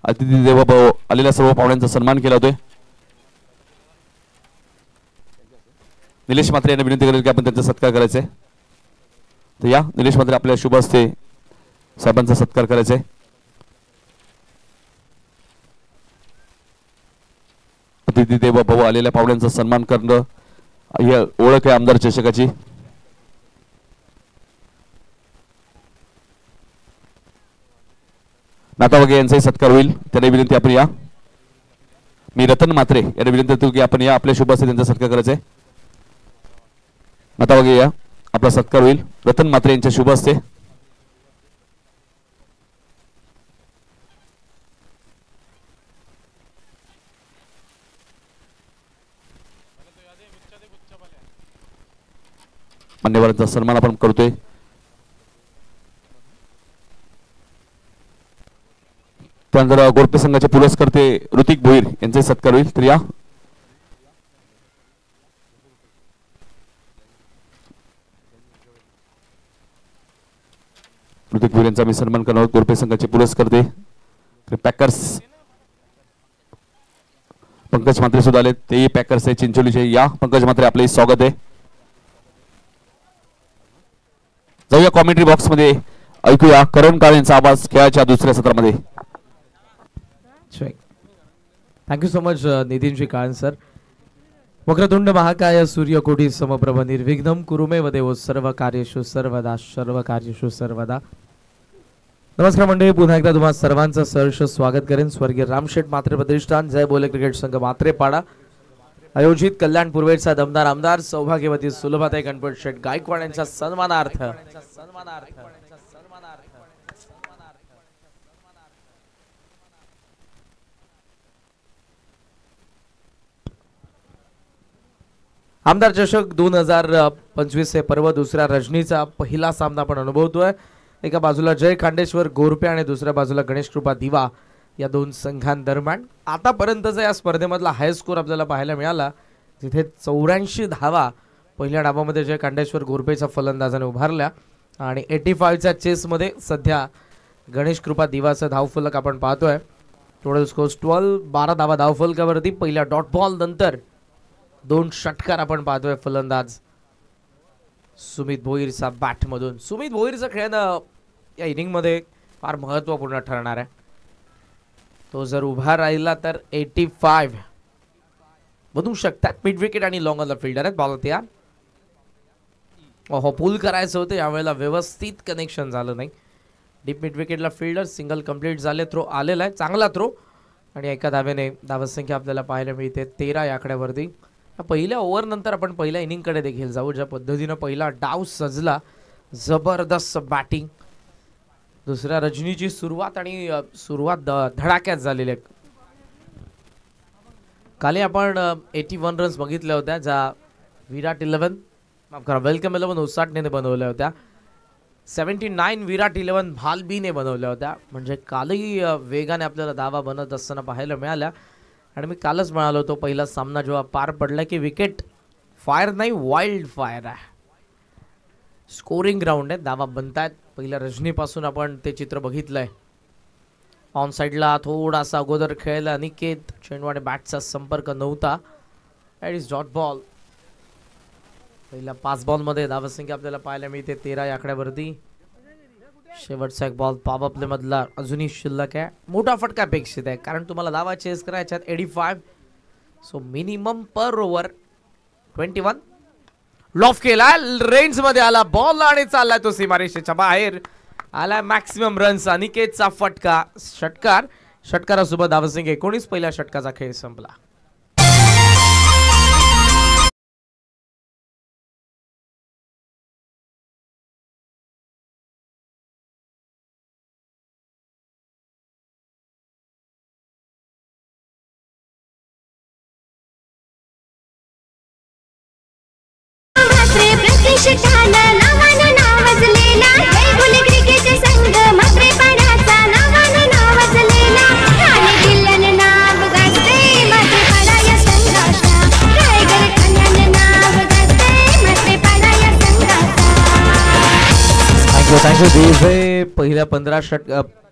अतिथी देव आलेल्या सर्व पाहुण्यांचा सन्मान केला होतोय. निलेश मात्रे यांना विनंती करेल की आपण त्यांचा सत्कार करायचा आहे. तर या निलेश मात्रे आपल्या शुभ हस्ते साहेबांचा सत्कार करायचा आहे. अतिथी देव भाऊ आलेल्या पाहुण्यांचा सन्मान करणं ही ओळख आहे आमदार चषकाची. नाता वगैरे यांचाही सत्कार होईल, त्यांना विनंती आपण या. मी रतन मात्रे यांना विनंती करतो की आपण या आपल्या शुभ हस्ते त्यांचा सत्कार करायचा आहे. नाता वगैरे या, आपला सत्कार होईल रतन मात्रे यांच्या शुभ हस्ते. मान्यवरांचा सन्मान आपण करतोय. त्यानंतर गोरपे संघाचे पुरस्कर्ते ऋतिक भोईर यांचे सत्कार होईल. तर या ऋतिक भोईर यांचा मी सन्मान करणार आहोत. गोरपे संघाचे पुरस्कर्ते पॅकर्स पंकज म्हात्रे सुद्धा आले. तेही पॅकर्स आहे चिंचोलीचे. या पंकज म्हात्रे आपले स्वागत आहे. जाऊया कॉमेंट्री बॉक्स मध्ये, ऐकूया करण काळे यांचा आवाज खेळाच्या दुसऱ्या सत्रामध्ये. Thank you so much Nitinji Kalan sir. Vakratunda महाकाय सूर्यकोटी समप्रभ निर्विघ्नं कुरु मे देव सर्व कार्येषु सर्वदा सर्व कार्येषु सर्वदा. नमस्कार मंडळी, पुन्हा एकदा तुम्हा सर्वांचं सहर्ष स्वागत करेन. स्वर्गीय रामशेठ म्हात्रे प्रतिष्ठान जय बोले क्रिकेट संघ म्हात्रेपाडा आयोजित कल्याण पूर्वेचा दमदार आमदार सौभाग्यवती सुलभाताई गणपत शेठ गायकवाड यांच्या सन्मानार्थ आमदार चषक 2025 हे पर्व दुसऱ्या रजनीचा पहिला सामना आपण अनुभवतोय. एका बाजूला जय खांडेश्वर गोरपे आणि दुसऱ्या बाजूला गणेश कृपा दिवा या दोन संघांदरम्यान आतापर्यंतचा या स्पर्धेमधला हाय स्कोर आपल्याला पाहायला मिळाला, जिथे 84 धावा पहिल्या डावामध्ये जय खांडेश्वर गोरपेच्या फलंदाजाने उभारल्या आणि 85च्या चेसमध्ये सध्या गणेश कृपा दिवाचा धावफलक आपण पाहतोय. टोटल स्कोर 12 धावा धावफलकावरती. पहिल्या डॉट बॉल नंतर 2 षटकार आपण पाहतोय फलंदाज सुमित भोईरचा बॅट मधून. सुमित भोईरचं खेळणं या इनिंग मध्ये फार महत्त्वपूर्ण ठरणार आहे. तो जर उभा राहिला तर 85 बनवू शकतात. मिड विकेट आणि लॉंग ऑन द फिल्डर आहेत. बॉल तयार. पुल करायचं होतं, यावेळेला व्यवस्थित कनेक्शन झालं नाही. डीप मिड विकेटला फिल्डर सिंगल कंप्लीट झाले. थ्रो आलेला आहे, चांगला थ्रो आणि एका धावेने धावसंख्या आपल्याला पाहायला मिळते 13 या आकड्यावरती. पहिल्या ओव्हर नंतर आपण पहिल्या इनिंगकडे देखील जाऊ. ज्या पद्धतीनं पहिला डाव सजला, जबरदस्त बॅटिंग, दुसऱ्या रजनीची सुरुवात आणि सुरुवात धडाक्यात झालेली आहे. काली आपण 81 रन्स बघितल्या होत्या, ज्या विराट 11 माफ करा वेलकम 11 उसाटनेने बनवल्या होत्या. 79 विराट 11 भालबीने बनवल्या होत्या. म्हणजे कालही वेगाने आपल्याला धावा बनत असताना पाहायला मिळाल्या. आणि मी कालच म्हणालो होतो पहिला सामना जेव्हा पार पडला की विकेट फायर नाही वाईल्ड फायर आहे, स्कोरिंग ग्राउंड आहे, धावा बनतायत. पहिल्या रजनीपासून आपण ते चित्र बघितलंय. ऑन साईडला थोडासा अगोदर खेळला अनिकेत, चेंडू बॅटचा संपर्क नव्हता. That is dot ball. पहिल्या 5 बॉलमध्ये धावसंख्या आपल्याला पाहायला मिळते 13 या आकड्यावरती. शेवटचा एक बॉल पॉवर प्ले मधला अजूनही शिल्लक आहे. मोठा फटका अपेक्षित आहे कारण तुम्हाला धावा चेस करायच्यात 85. सो मिनिमम पर ओव्हर 21. लॉफ केला, रेंज मध्ये आला बॉल आणि चाललाय तो सीमारेषेच्या बाहेर. आला मॅक्सिमम रन्स. अनिकेतचा फटका, षटकार, षटकारासोबत धावसंख्या 19. पहिल्या षटकाचा खेळ संपला.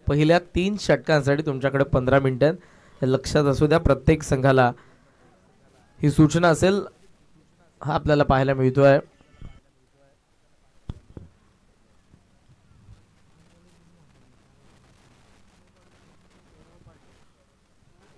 पहिल्या 3 षटकांसाठी तुमच्याकडे 15 मिनिटं. लक्षात असू द्या, प्रत्येक संघाला ही सूचना असेल. हा आपल्याला पाहायला मिळतोय.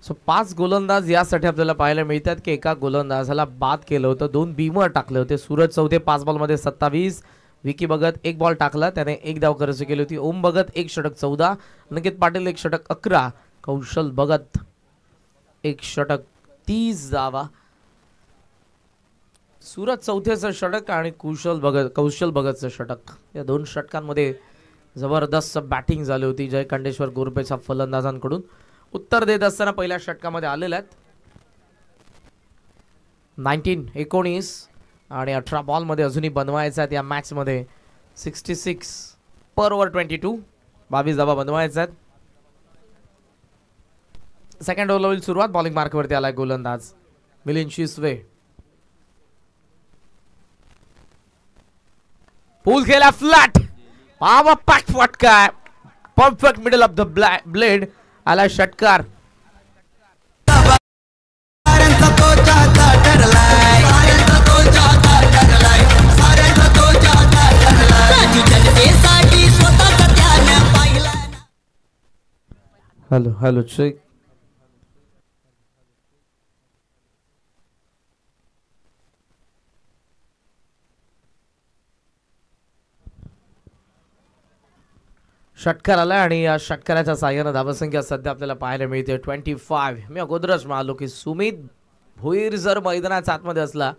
सो 5 गोलंदाज यासाठी आपल्याला पाहायला मिळतात की एका गोलंदाजाला बाद केलं होतं, 2 बीमर टाकले होते. सूरज चौधे 5 बॉलमध्ये 27, विकी भगत 1 बॉल टाकला, त्याने 1 धाव खर्च केली होती. ओम भगत 1 षटक 14, नकेत पाटील 1 षटक 11, कौशल भगत 1 षटक 30 धावा. सूरज चौथेचं षटक आणि कौशल भगतचं षटक, या 2 षटकांमध्ये जबरदस्त बॅटिंग झाली होती जय खांडेश्वर गोरपेच्या फलंदाजांकडून. उत्तर देत असताना पहिल्या षटकामध्ये आलेल्या आहेत 19 आणि 18 बॉलमध्ये अजूनही बनवायचा आहेत या मॅचमध्ये. 66 पर ओव्हर 22, 22 धावा बनवायचा आहेत. सेकंड ओव्हरला होईल सुरुवात. बॉलिंग मार्कवरती आलाय गोलंदाज मिलिंद शिसवे. पूल खेळला फ्लॅट, पावा पॅक फटका, perfect middle off the blade आला षटकार. Hello hello check. षटकार आलाय आणि या षटकाराच्या साह्यानं धावसंख्या सध्या आपल्याला पाहायला मिळते 25. मी अगोदरच म्हणालो की सुमित भुईर जर मैदानाच्या आतमध्ये असला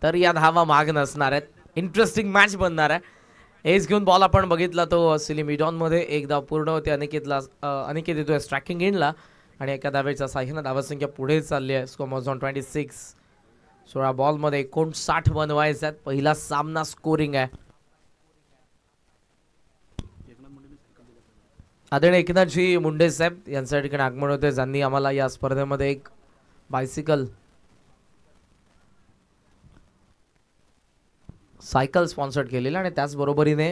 तर या धावा माग नसणार आहेत. इंटरेस्टिंग मॅच बनणार आहे. एज घेऊन बॉल आपण बघितला तो सिली मिडॉन मध्ये. एक धाव पूर्ण होते. अनिकेत येतोय स्ट्रायकिंग एंडला आणि एका धावेच्या साह्यानं धावसंख्या पुढे चालली आहे. Score on 26. 16 बॉलमध्ये 59 बनवायचे आहेत. पहिला सामना स्कोरिंग आहे. आदरणीय एकनाथजी मुंडे साहेब यांच्या ठिकाणी आगमन होते, ज्यांनी आम्हाला या स्पर्धेमध्ये एक बायसिकल सायकल स्पॉन्सर्ड केलेलं आणि त्याचबरोबरीने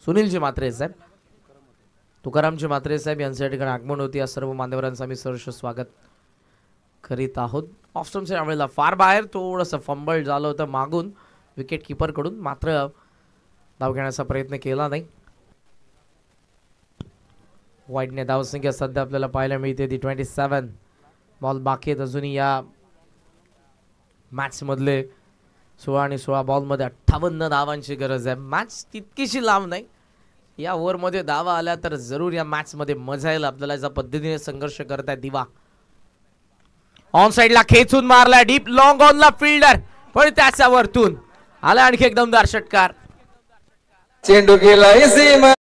सुनीलजी म्हात्रे साहेब, तुकारामजी म्हात्रे साहेब यांच्या ठिकाणी आगमन होती. या सर्व मान्यवरांचं आम्ही सहर्ष स्वागत करीत आहोत. ऑफ स्टंपच्या वेळेला फार बाहेर थोडंसं फंबल झालं होतं मागून विकेट किपरकडून, मात्र धाव घेण्याचा प्रयत्न केला नाही. वाईटने धावसंख्या सध्या आपल्याला पाहायला मिळते ती 27. बॉल बाकी आहेत अजूनही या मॅच मधले. 16 आणि 16 बॉलमध्ये 58 धावांची गरज आहे. मॅच तितकीशी लांब नाही. या ओव्हरमध्ये धावा आल्या तर जरूर या मॅच मध्ये मजा येईल आपल्याला. ज्या पद्धतीने संघर्ष करताय दिवा. ऑन साइडला खेचून मारला डीप लॉंग ऑनला फिल्डर, पण त्याच्या वरतून आला आणखी एक दमदार षटकार. चेंडू गेला सीमा.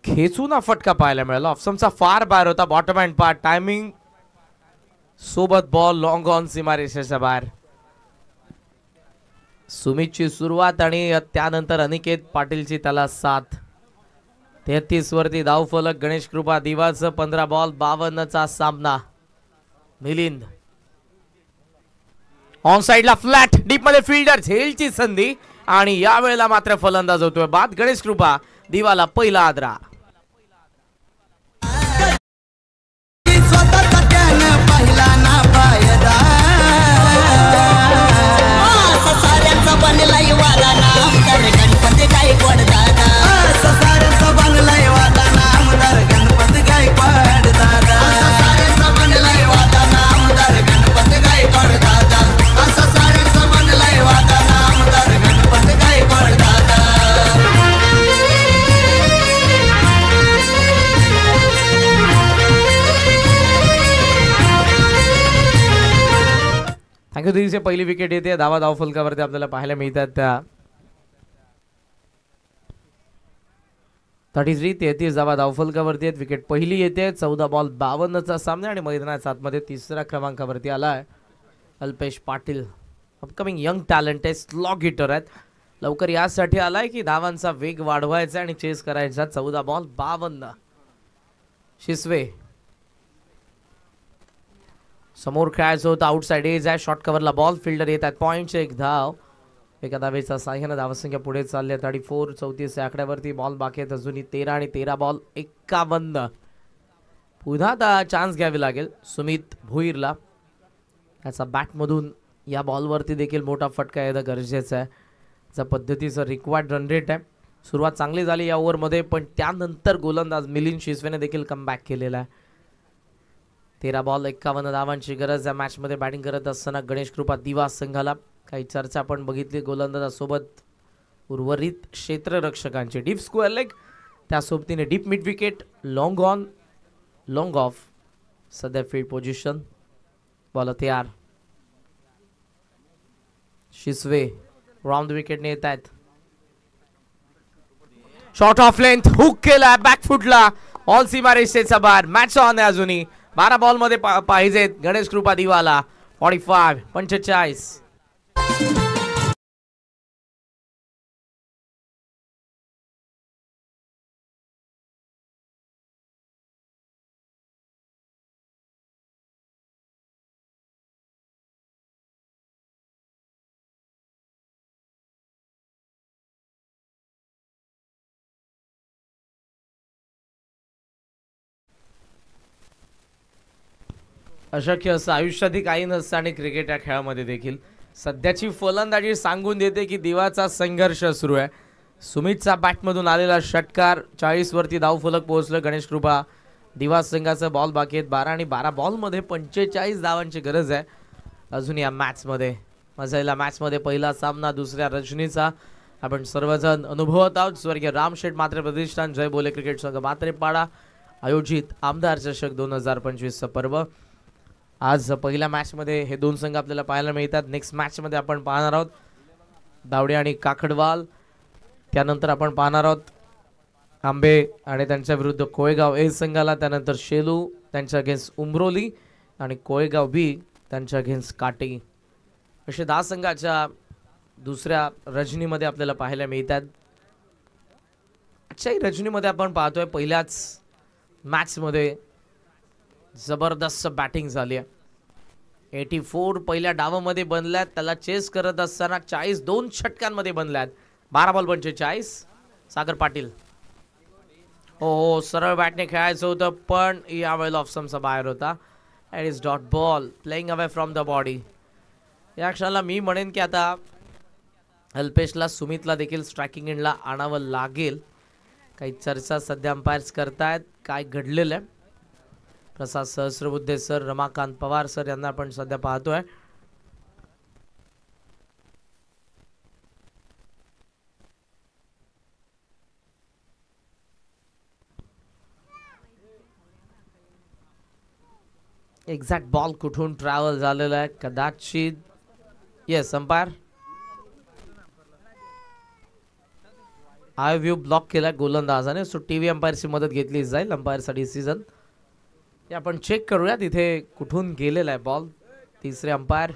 खेचून हा फटका पाहायला मिळाला. ऑफसमचा फार बाहेर होता. बॉटम हँड पार्ट टायमिंग सोबत बॉल लॉंग ऑन सीमारेषेच्या बाहेर. सुमितची सुरुवात आणि त्यानंतर अनिकेत पाटीलची त्याला साथ. 33 वरती धाव फलक. गणेश कृपा दिवाचं 15 बॉल 52चा सामना. मिलिंद ऑन साइडला फ्लॅट, डीप मध्ये फिल्डर झेलची संधी आणि या वेळेला मात्र फलंदाज होतोय बाद. गणेश कृपा दिवाला पहिला आदरा. दिवशी पहिली विकेट येते. धावा धाव फलकावरती आपल्याला पाहायला मिळतात त्या 33 धावा धाव फलकावरती आहेत. विकेट पहिली येते. 14 बॉल 52चा सामना आणि मैदानाच्या आतमध्ये तिसऱ्या क्रमांकावरती आलाय Alpesh Patil. Upcoming young talent आहे. स्लॉग हिटर आहेत. लवकर यासाठी आलाय की धावांचा वेग वाढवायचा आणि चेस करायचा. 14 बॉल 52. शिसवे समोर खेळायचं होतं. आउटसाइड एज आहे. शॉर्ट कव्हरला बॉल. फिल्डर येत आहेत. पॉईंटचे एक धाव. एका धावेचा साह्यानं धावसंख्या पुढे चालली आहे 34. 34 या आकड्यावरती बॉल बाकी आहेत अजूनही 13 आणि 13 बॉल 51. पुन्हा आता चान्स घ्यावी लागेल सुमित भुईरला. त्याचा बॅटमधून या बॉलवरती देखील मोठा फटका येणं गरजेचं आहे. ज्या पद्धतीचं रिक्वायर्ड रन रेट आहे. सुरुवात चांगली झाली या ओव्हरमध्ये, पण त्यानंतर गोलंदाज मिलिंद शिसवेने देखील कमबॅक केलेला आहे. 13 बॉल 51 धावांची गरज आहे. मॅचमध्ये बॅटिंग करत असताना गणेश कृपा दिवा संघाला काही चर्चा आपण बघितली गोलंदाजासोबत उर्वरित क्षेत्ररक्षकांची. डीप स्क्वेअर लेग, त्या सोबतीने deep mid wicket, long on long of. सध्या फील्ड पोझिशन. बॉल तयार. शिसवे राउंड विकेटने येत आहेत. शॉर्ट ऑफ लेंथ हुक केला बॅकफुटला ऑल सीमारेषेचा बार. मॅच ऑन आहे अजूनही. 12 बॉल मध्ये पाहिजेत गणेश कृपा दिवाला. 45 अशक्य असं आयुष्यातही काही नसतं आणि क्रिकेट या खेळामध्ये देखील. सध्याची फलंदाजी सांगून देते की दिवाचा संघर्ष सुरू आहे. सुमितचा बॅटमधून आलेला षटकार 40 वरती धावफलक पोहोचलं गणेश कृपा दिवा संघाचा. बॉल बाकी आहेत 12 आणि 12 बॉलमध्ये 45 धावांची गरज आहे अजून या मॅचमध्ये. मजायला मॅचमध्ये पहिला सामना दुसऱ्या रजनीचा आपण सर्वजण अनुभवत आहोत. स्वर्गीय रामशेठ मात्रे प्रतिष्ठान जय बोले क्रिकेट संघ मात्रेपाडा आयोजित आमदार चषक 2025चं पर्व. आज पहिल्या मॅचमध्ये हे दोन संघ आपल्याला पाहायला मिळतात. नेक्स्ट मॅचमध्ये आपण पाहणार आहोत दावडे आणि काकडवाल. त्यानंतर आपण पाहणार आहोत आंबे आणि त्यांच्या विरुद्ध कोळेगाव ए संघाला. त्यानंतर शेलू त्यांच्या अगेन्स्ट उमरोली आणि कोळेगाव बी त्यांच्या अगेन्स्ट काटी. असे 10 संघाच्या दुसऱ्या रजनीमध्ये आपल्याला पाहायला मिळतात. आजच्याही रजनीमध्ये आपण पाहतोय पहिल्याच मॅचमध्ये जबरदस्त बॅटिंग झाली आहे. 84 पहिल्या डावामध्ये बनल्यात. त्याला चेस करत असताना 40 2 षटकांमध्ये बनल्यात. 12 बॉल 45. सागर पाटील हो सरळ बॅटने खेळायचं होतं पण यावेळेला ऑफ स्टंपचा बाहेर होता. It is dot ball playing away from the body. या क्षणाला मी म्हणेन की आता अल्पेशला सुमितला देखील स्ट्रायकिंग एंडला आणावं लागेल. काही चर्चा सध्या अंपायर्स करतायत काय घडलेलं आहे. प्रसाद सहस्रबुद्धे सर रमाकांत पवार सर यांना आपण सध्या पाहतोय. एक्झॅक्ट बॉल कुठून ट्रॅव्हल झालेला आहे कदाचित. Yes umpire I view block केला गोलंदाजाने. सो टीव्ही अंपायरची मदत घेतली जाईल अंपायरचा डिसिजन. हे आपण चेक करूया तिथे कुठून गेलेला आहे बॉल. तिसरे अंपायर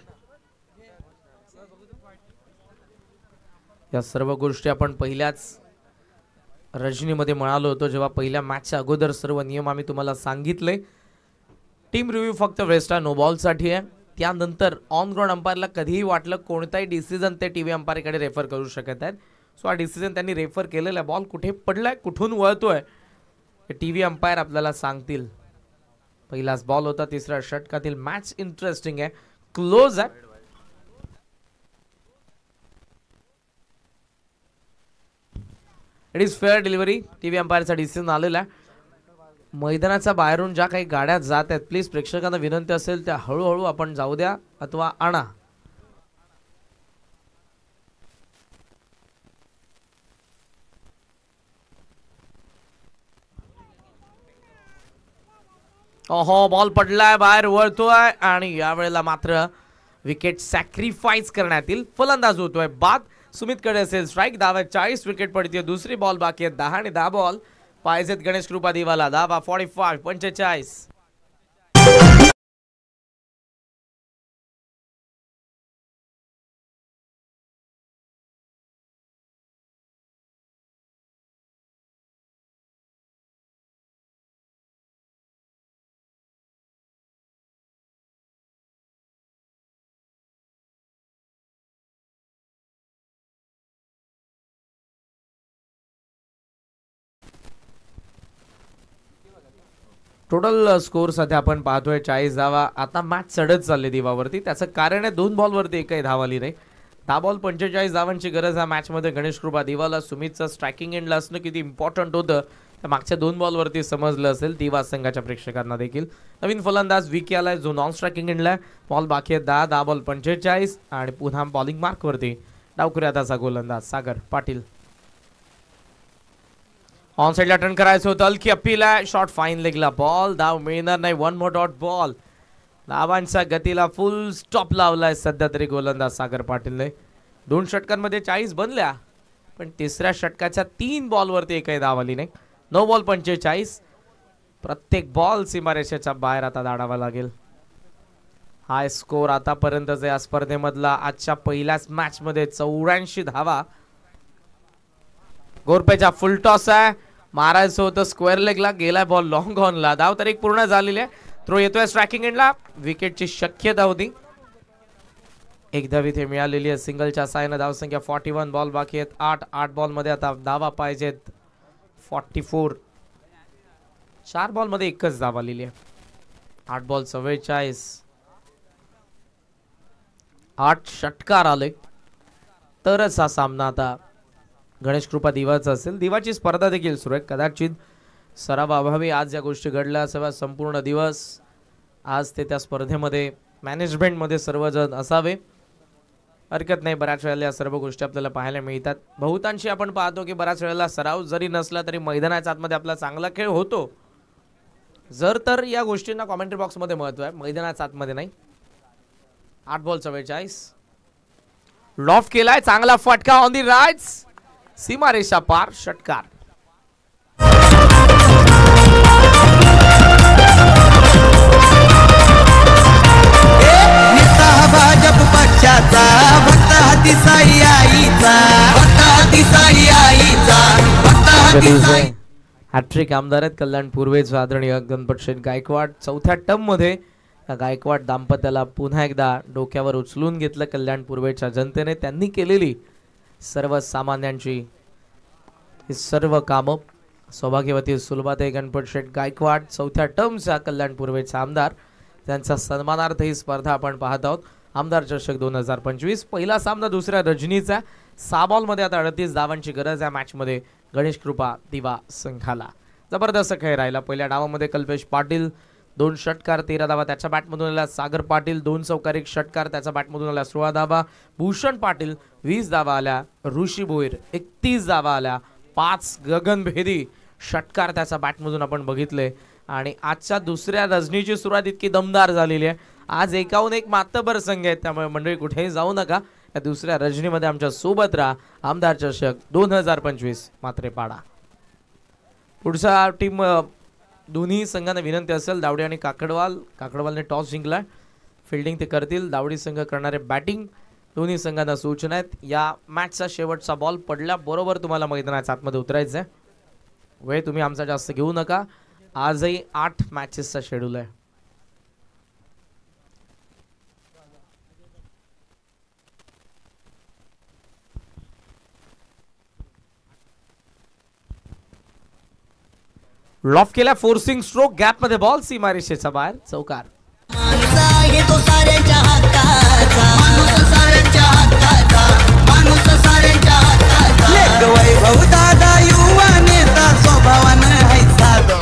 या सर्व गोष्टी आपण पहिल्याच रजनीमध्ये म्हणालो होतो जेव्हा पहिल्या मॅचच्या अगोदर सर्व नियम आम्ही तुम्हाला सांगितले. टीम रिव्ह्यू फक्त वेस्टा नो बॉलसाठी आहे. त्यानंतर ऑन ग्राउंड अंपायरला कधीही वाटलं कोणताही डिसिजन ते टीव्ही अंपायरकडे रेफर करू शकत आहेत. सो हा डिसिजन त्यांनी रेफर केलेला आहे. बॉल कुठे पडलाय कुठून वळतोय हे टीव्ही अंपायर आपल्याला सांगतील. पहिलाच बॉल होता तिसऱ्या षटकातील. मॅच इंटरेस्टिंग आहे क्लोज आहे. It is fair delivery. TV अंपायरचा डिसिजन आलेला आहे. मैदानाच्या बाहेरून ज्या काही गाड्या जात आहेत प्लीज प्रेक्षकांना विनंती असेल त्या हळूहळू आपण जाऊ द्या अथवा आणा. ओहो बॉल पडलाय बाहेर वळतोय आणि यावेळेला मात्र विकेट सॅक्रिफाईस करण्यात येईल. फलंदाज होतोय बाद. सुमितकडे असेल स्ट्राईक. धावा 40 विकेट पडते. दुसरी बॉल बाकी आहे 10 आणि 10 बॉल पाहिजेत गणेश कृपा दिवाला. धावा 45. टोटल स्कोर सध्या आपण पाहतोय 40 धावा. आता मॅच चढत चालली दिवावरती. त्याचं कारण आहे 2 बॉलवरती एकही धाव आली नाही. 10 बॉल 45 धावांची गरज आहे मॅचमध्ये गणेश कृपा दिवाला. सुमितचं स्ट्रायकिंग एंडला असणं किती इम्पॉर्टंट होतं त्या मागच्या 2 बॉलवरती समजलं असेल दिवा संघाच्या प्रेक्षकांना देखील. नवीन फलंदाज विकी आलाय जो नॉन स्ट्रायकिंग एंडला. बॉल बाकी आहे 10 बॉल 45 आणि पुन्हा बॉलिंग मार्कवरती डावखुऱ्याचा गोलंदाज सागर पाटील. ऑन साइडला टर्न करायचं होतं. हलकी अपील आहे. शॉर्ट फाईन लेगला बॉल. धाव मिळणार नाही. 1 मोर डॉट बॉल. धावांच्या गतीला फुल स्टॉप लावलाय सध्या तरी गोलंदाज सागर पाटीलने. 2 षटकांमध्ये 40 बनल्या. पण तिसऱ्या षटकाच्या 3 बॉलवरती एकही धाव आली नाही. 9 बॉल 45. प्रत्येक बॉल सीमारेषेच्या बाहेर आता धाडावा लागेल. हाय स्कोर आतापर्यंतचा या स्पर्धेमधला आजच्या पहिल्याच मॅच मध्ये 84 धावा. गोरपेचा फुल टॉस आहे, मारायचं होतं स्क्वेअर लेगला, गेला बॉल लॉंग ऑनला. धाव तर एक पूर्ण झालेली आहे. थ्रो येतोय स्ट्रायकिंग एंडला, विकेटची शक्यता होती. एक धाव इथे मिळालेली आहे सिंगलच्या साहाय्याने. धावसंख्या 41, बॉल बाकी आहेत 8 बॉल मध्ये आता धावा पाहिजेत 44. 4 बॉल मध्ये एकच धाव आलेली आहे. 8 बॉल 44. 8 षटकार आले तरच हा सामना आता गणेश कृपा दिवाचा असेल. दिवाची स्पर्धा देखील सुरू आहे. कदाचित सरावाअभावी आज या गोष्टी घडल्या असाव्या. संपूर्ण दिवस आज ते त्या स्पर्धेमध्ये मॅनेजमेंटमध्ये सर्वजण असावे. हरकत नाही, बऱ्याच वेळेला या सर्व गोष्टी आपल्याला पाहायला मिळतात. बहुतांशी आपण पाहतो की बऱ्याच वेळेला सराव जरी नसला तरी मैदानाच्या आतमध्ये आपला चांगला खेळ होतो. जर तर या गोष्टींना कॉमेंट्री बॉक्समध्ये महत्व आहे, मैदानाच्या आतमध्ये नाही. 8 बॉल 44. लॉफ केलाय, चांगला फटका ऑन दी राईट्स, सीमारेषा पार, षटकार. भाजप पक्षाचा भक्त हाती साई आईचा, भक्त हाती साई आईचा, भक्त हाती साई. हॅट्रिक आमदार आहेत कल्याण पूर्वेचे आदरणीय गणपत शेठ गायकवाड. 4थ्या टर्म मध्ये गायकवाड दाम्पत्याला पुन्हा एकदा डोक्यावर उचलून घेतलं कल्याण पूर्वेच्या जनतेने. त्यांनी केलेली सर्वसामान्यांची ही सर्व कामं सौभाग्यवती सुलभाताई गणपत शेठ गायकवाड 4थ्या टर्मचा कल्याण पूर्वेचा आमदार, त्यांचा सन्मानार्थ ही स्पर्धा आपण पाहत आहोत. आमदार चषक 2025 पहिला सामना दुसऱ्या रजनीचा. 6 बॉलमध्ये आता 38 धावांची गरज आहे मॅचमध्ये गणेश कृपा दिवा संघाला. जबरदस्त खेळ राहिला. पहिल्या डावामध्ये कल्पेश पाटील 2 षटकार 13 धावा त्याच्या बॅटमधून आल्या. सागर पाटील 2 चौकारी षटकार त्याच्या बॅटमधून आल्या 16 धावा. भूषण पाटील 20 धावा आल्या. ऋषी भोईर 31 धावा आल्या. 5 गगनभेदी षटकार त्याच्या बॅटमधून आपण बघितले. आणि आजच्या दुसऱ्या रजनीची सुरुवात इतकी दमदार झालेली आहे. आज एकाहून एक मातबर संघ आहेत, त्यामुळे मंडळी कुठेही जाऊ नका. या दुसऱ्या रजनीमध्ये आमच्या सोबत राहा. आमदार चषक 2025 मात्रेपाडा. पुढचा टीम दोन्ही संघांना विनंती असेल, दावडी आणि काकडवाल. काकडवालने टॉस जिंकला, फिल्डिंग ते करतील. दावडी संघ करणारे बॅटिंग. दोन्ही संघांना सूचना आहेत. या मॅचचा शेवटचा बॉल पडल्याबरोबर तुम्हाला मैदानाच्या आतमध्ये उतरायचं आहे. वेळ तुम्ही आमचा जास्त घेऊ नका. आजही 8 मॅचेसचा शेड्यूल आहे. लॉफ केला, फोर्सिंग स्ट्रोक, गॅप मध्ये बॉल, सीमारेषेचा बाहेर, चौकार. माणूस आहे तो साऱ्यांच्या हक्काचा, माणूस साऱ्यांच्या हक्काचा, माणूस साऱ्यांच्या हक्काचा. लेक वैभव दादा युवा नेता स्वभावानं आहे साधो.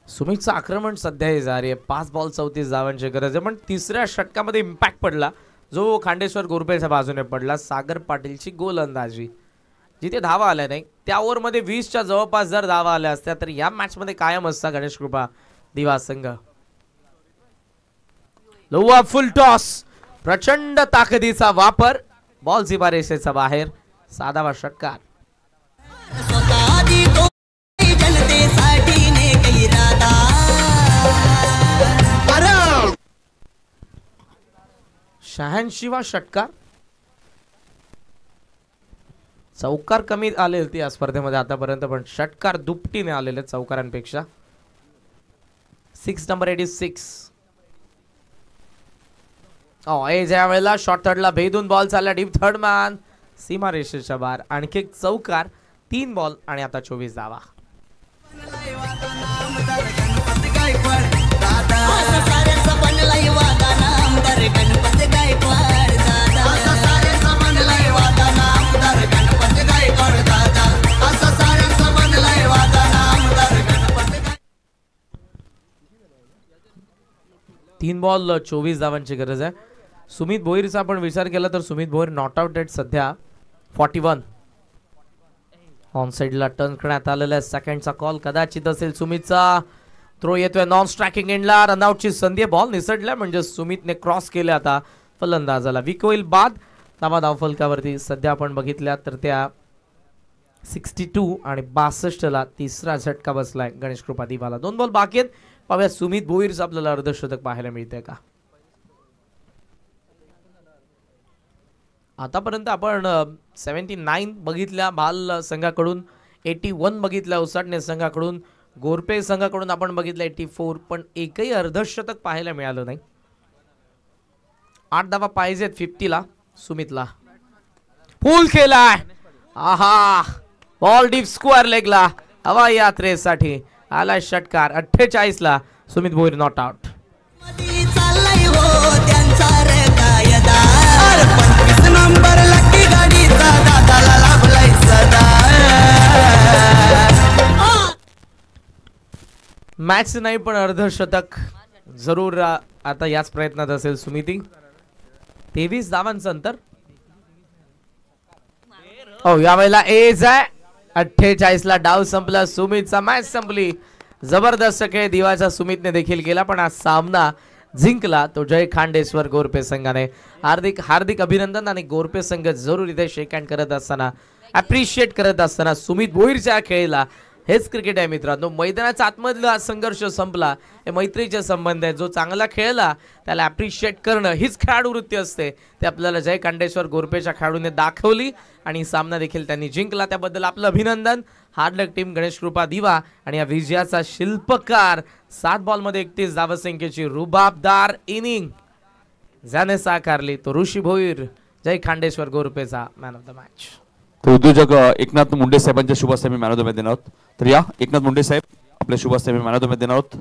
सुमितचं आक्रमण सध्याही जारी आहे. 5 बॉल 34 धावांची गरज आहे. पण तिसऱ्या षटकामध्ये इम्पॅक्ट पडला जो खांडेश्वर गोरपेच्या बाजूने पडला. सागर पाटीलची गोलंदाजी, जिथे धावा आल्या नाही त्या ओव्हरमध्ये 20च्या जवळपास जर धावा आल्या असत्या तर या मॅच मध्ये कायम असता गणेश कृपा दिवा संघ. लोवा फुल टॉस, प्रचंड ताकदीचा वापर, बॉल सीमारेषेचा बाहेर, 7वा षटकार. स्वतःची तो जनतेसाठी ने काही राधा. 86वा षटकार. चौकार कमी आले या स्पर्धेमध्ये आतापर्यंत, पण षटकार दुपटीने आलेले चौकारांपेक्षा. 6 नंबर 86. ज्या वेळेला शॉर्ट थर्डला भेदून बॉल चालला डीप थर्ड मॅन, सीमारेषेच्या बाहेर. आणखी एक चौकार, 3 बॉल आणि आता 24 धावा. तीन बॉल 24 धावांची गरज आहे. सुमित भोईरचा आपण विचार केला तर सुमित भोईर नॉट आउट आहेत सध्या 41. ऑन साइडला टर्न करण्यात आलेला आहे. सेकंडचा कॉल कदाचित असेल सुमितचा. थ्रो येतोय नॉन स्ट्रायकिंग एंडला. रनआउटची संधी, बॉल निसटला म्हणजे सुमितने क्रॉस केले आता फलंदाजाला. विक होईल बाद. धावा धावफलकावरती सध्या आपण बघितल्या तर त्या 62 आणि 62ला तिसरा झटका बसलाय गणेश कृपा दिवाला. 2 बॉल बाकी आहेत. पाहूया सुमित भोईरचं आपल्याला अर्धशतक पाहायला मिळतंय का. आतापर्यंत आपण 79 बघितल्या भाल संघाकडून, 81 बघितल्या उसाटणे संघाकडून, गोरपे संघाकडून आपण बघितलं 84, पण एकही अर्धशतक पाहायला मिळालं नाही. 8 धावा पाहिजेत 50ला सुमितला. फुल केलाय, आहा, बॉल डीप स्क्वेअर लेगला, हवाई यात्रेसाठी आलाय षटकार. 48ला सुमित भोईर नॉट आउट. मधी चाललाय हो त्यांचा रे कायदा. 25 नंबर लकी गाडीचा दादाला लाभलाय सदा. मॅच नाही पण अर्धशतक जरूर आता याच प्रयत्नात असेल सुमिती. 23 धावांचं अंतर. हो, यावेळेला एज आहे. 48ला डाव संपला सुमितचा, मॅच संपली. जबरदस्त खेळ दिवाच्या सुमितने देखील केला, पण आज सामना जिंकला तो जय खांडेश्वर गोरपे संघाने. हार्दिक हार्दिक अभिनंदन. आणि गोरपे संघ जरूर इथे शेक हँड करत असताना, अप्रिशिएट करत असताना सुमित भोईरच्या खेळला. हेच क्रिकेट आहे मित्रांनो. मैदानाचा आतमधला संघर्ष संपला, हे मैत्रीचे संबंध आहे. जो चांगला खेळला त्याला अप्रिशिएट करणं हीच खेळाडू वृत्ती असते. ते आपल्याला जय खांडेश्वर गोरपेच्या खेळाडूने दाखवली आणि सामना देखील त्यांनी जिंकला. त्याबद्दल आपलं अभिनंदन. हार्ड लक टीम गणेश कृपा दिवा आणि या विजयाचा शिल्पकार. 7 बॉलमध्ये 31 धावसंख्येची रुबाबदार इनिंग ज्याने साकारली तो ऋषी भोईर, जय खांडेश्वर गोरपेचा मॅन ऑफ द मॅच. तर उद्योजक एकनाथ मुंडे साहेबांच्या शुभ हस्ते मी मॅन ऑफ द मॅच देणार आहोत. तर या एकनाथ मुंडे साहेब आपल्या शुभ हस्ते मी मॅन ऑफ द मॅच देणार आहोत.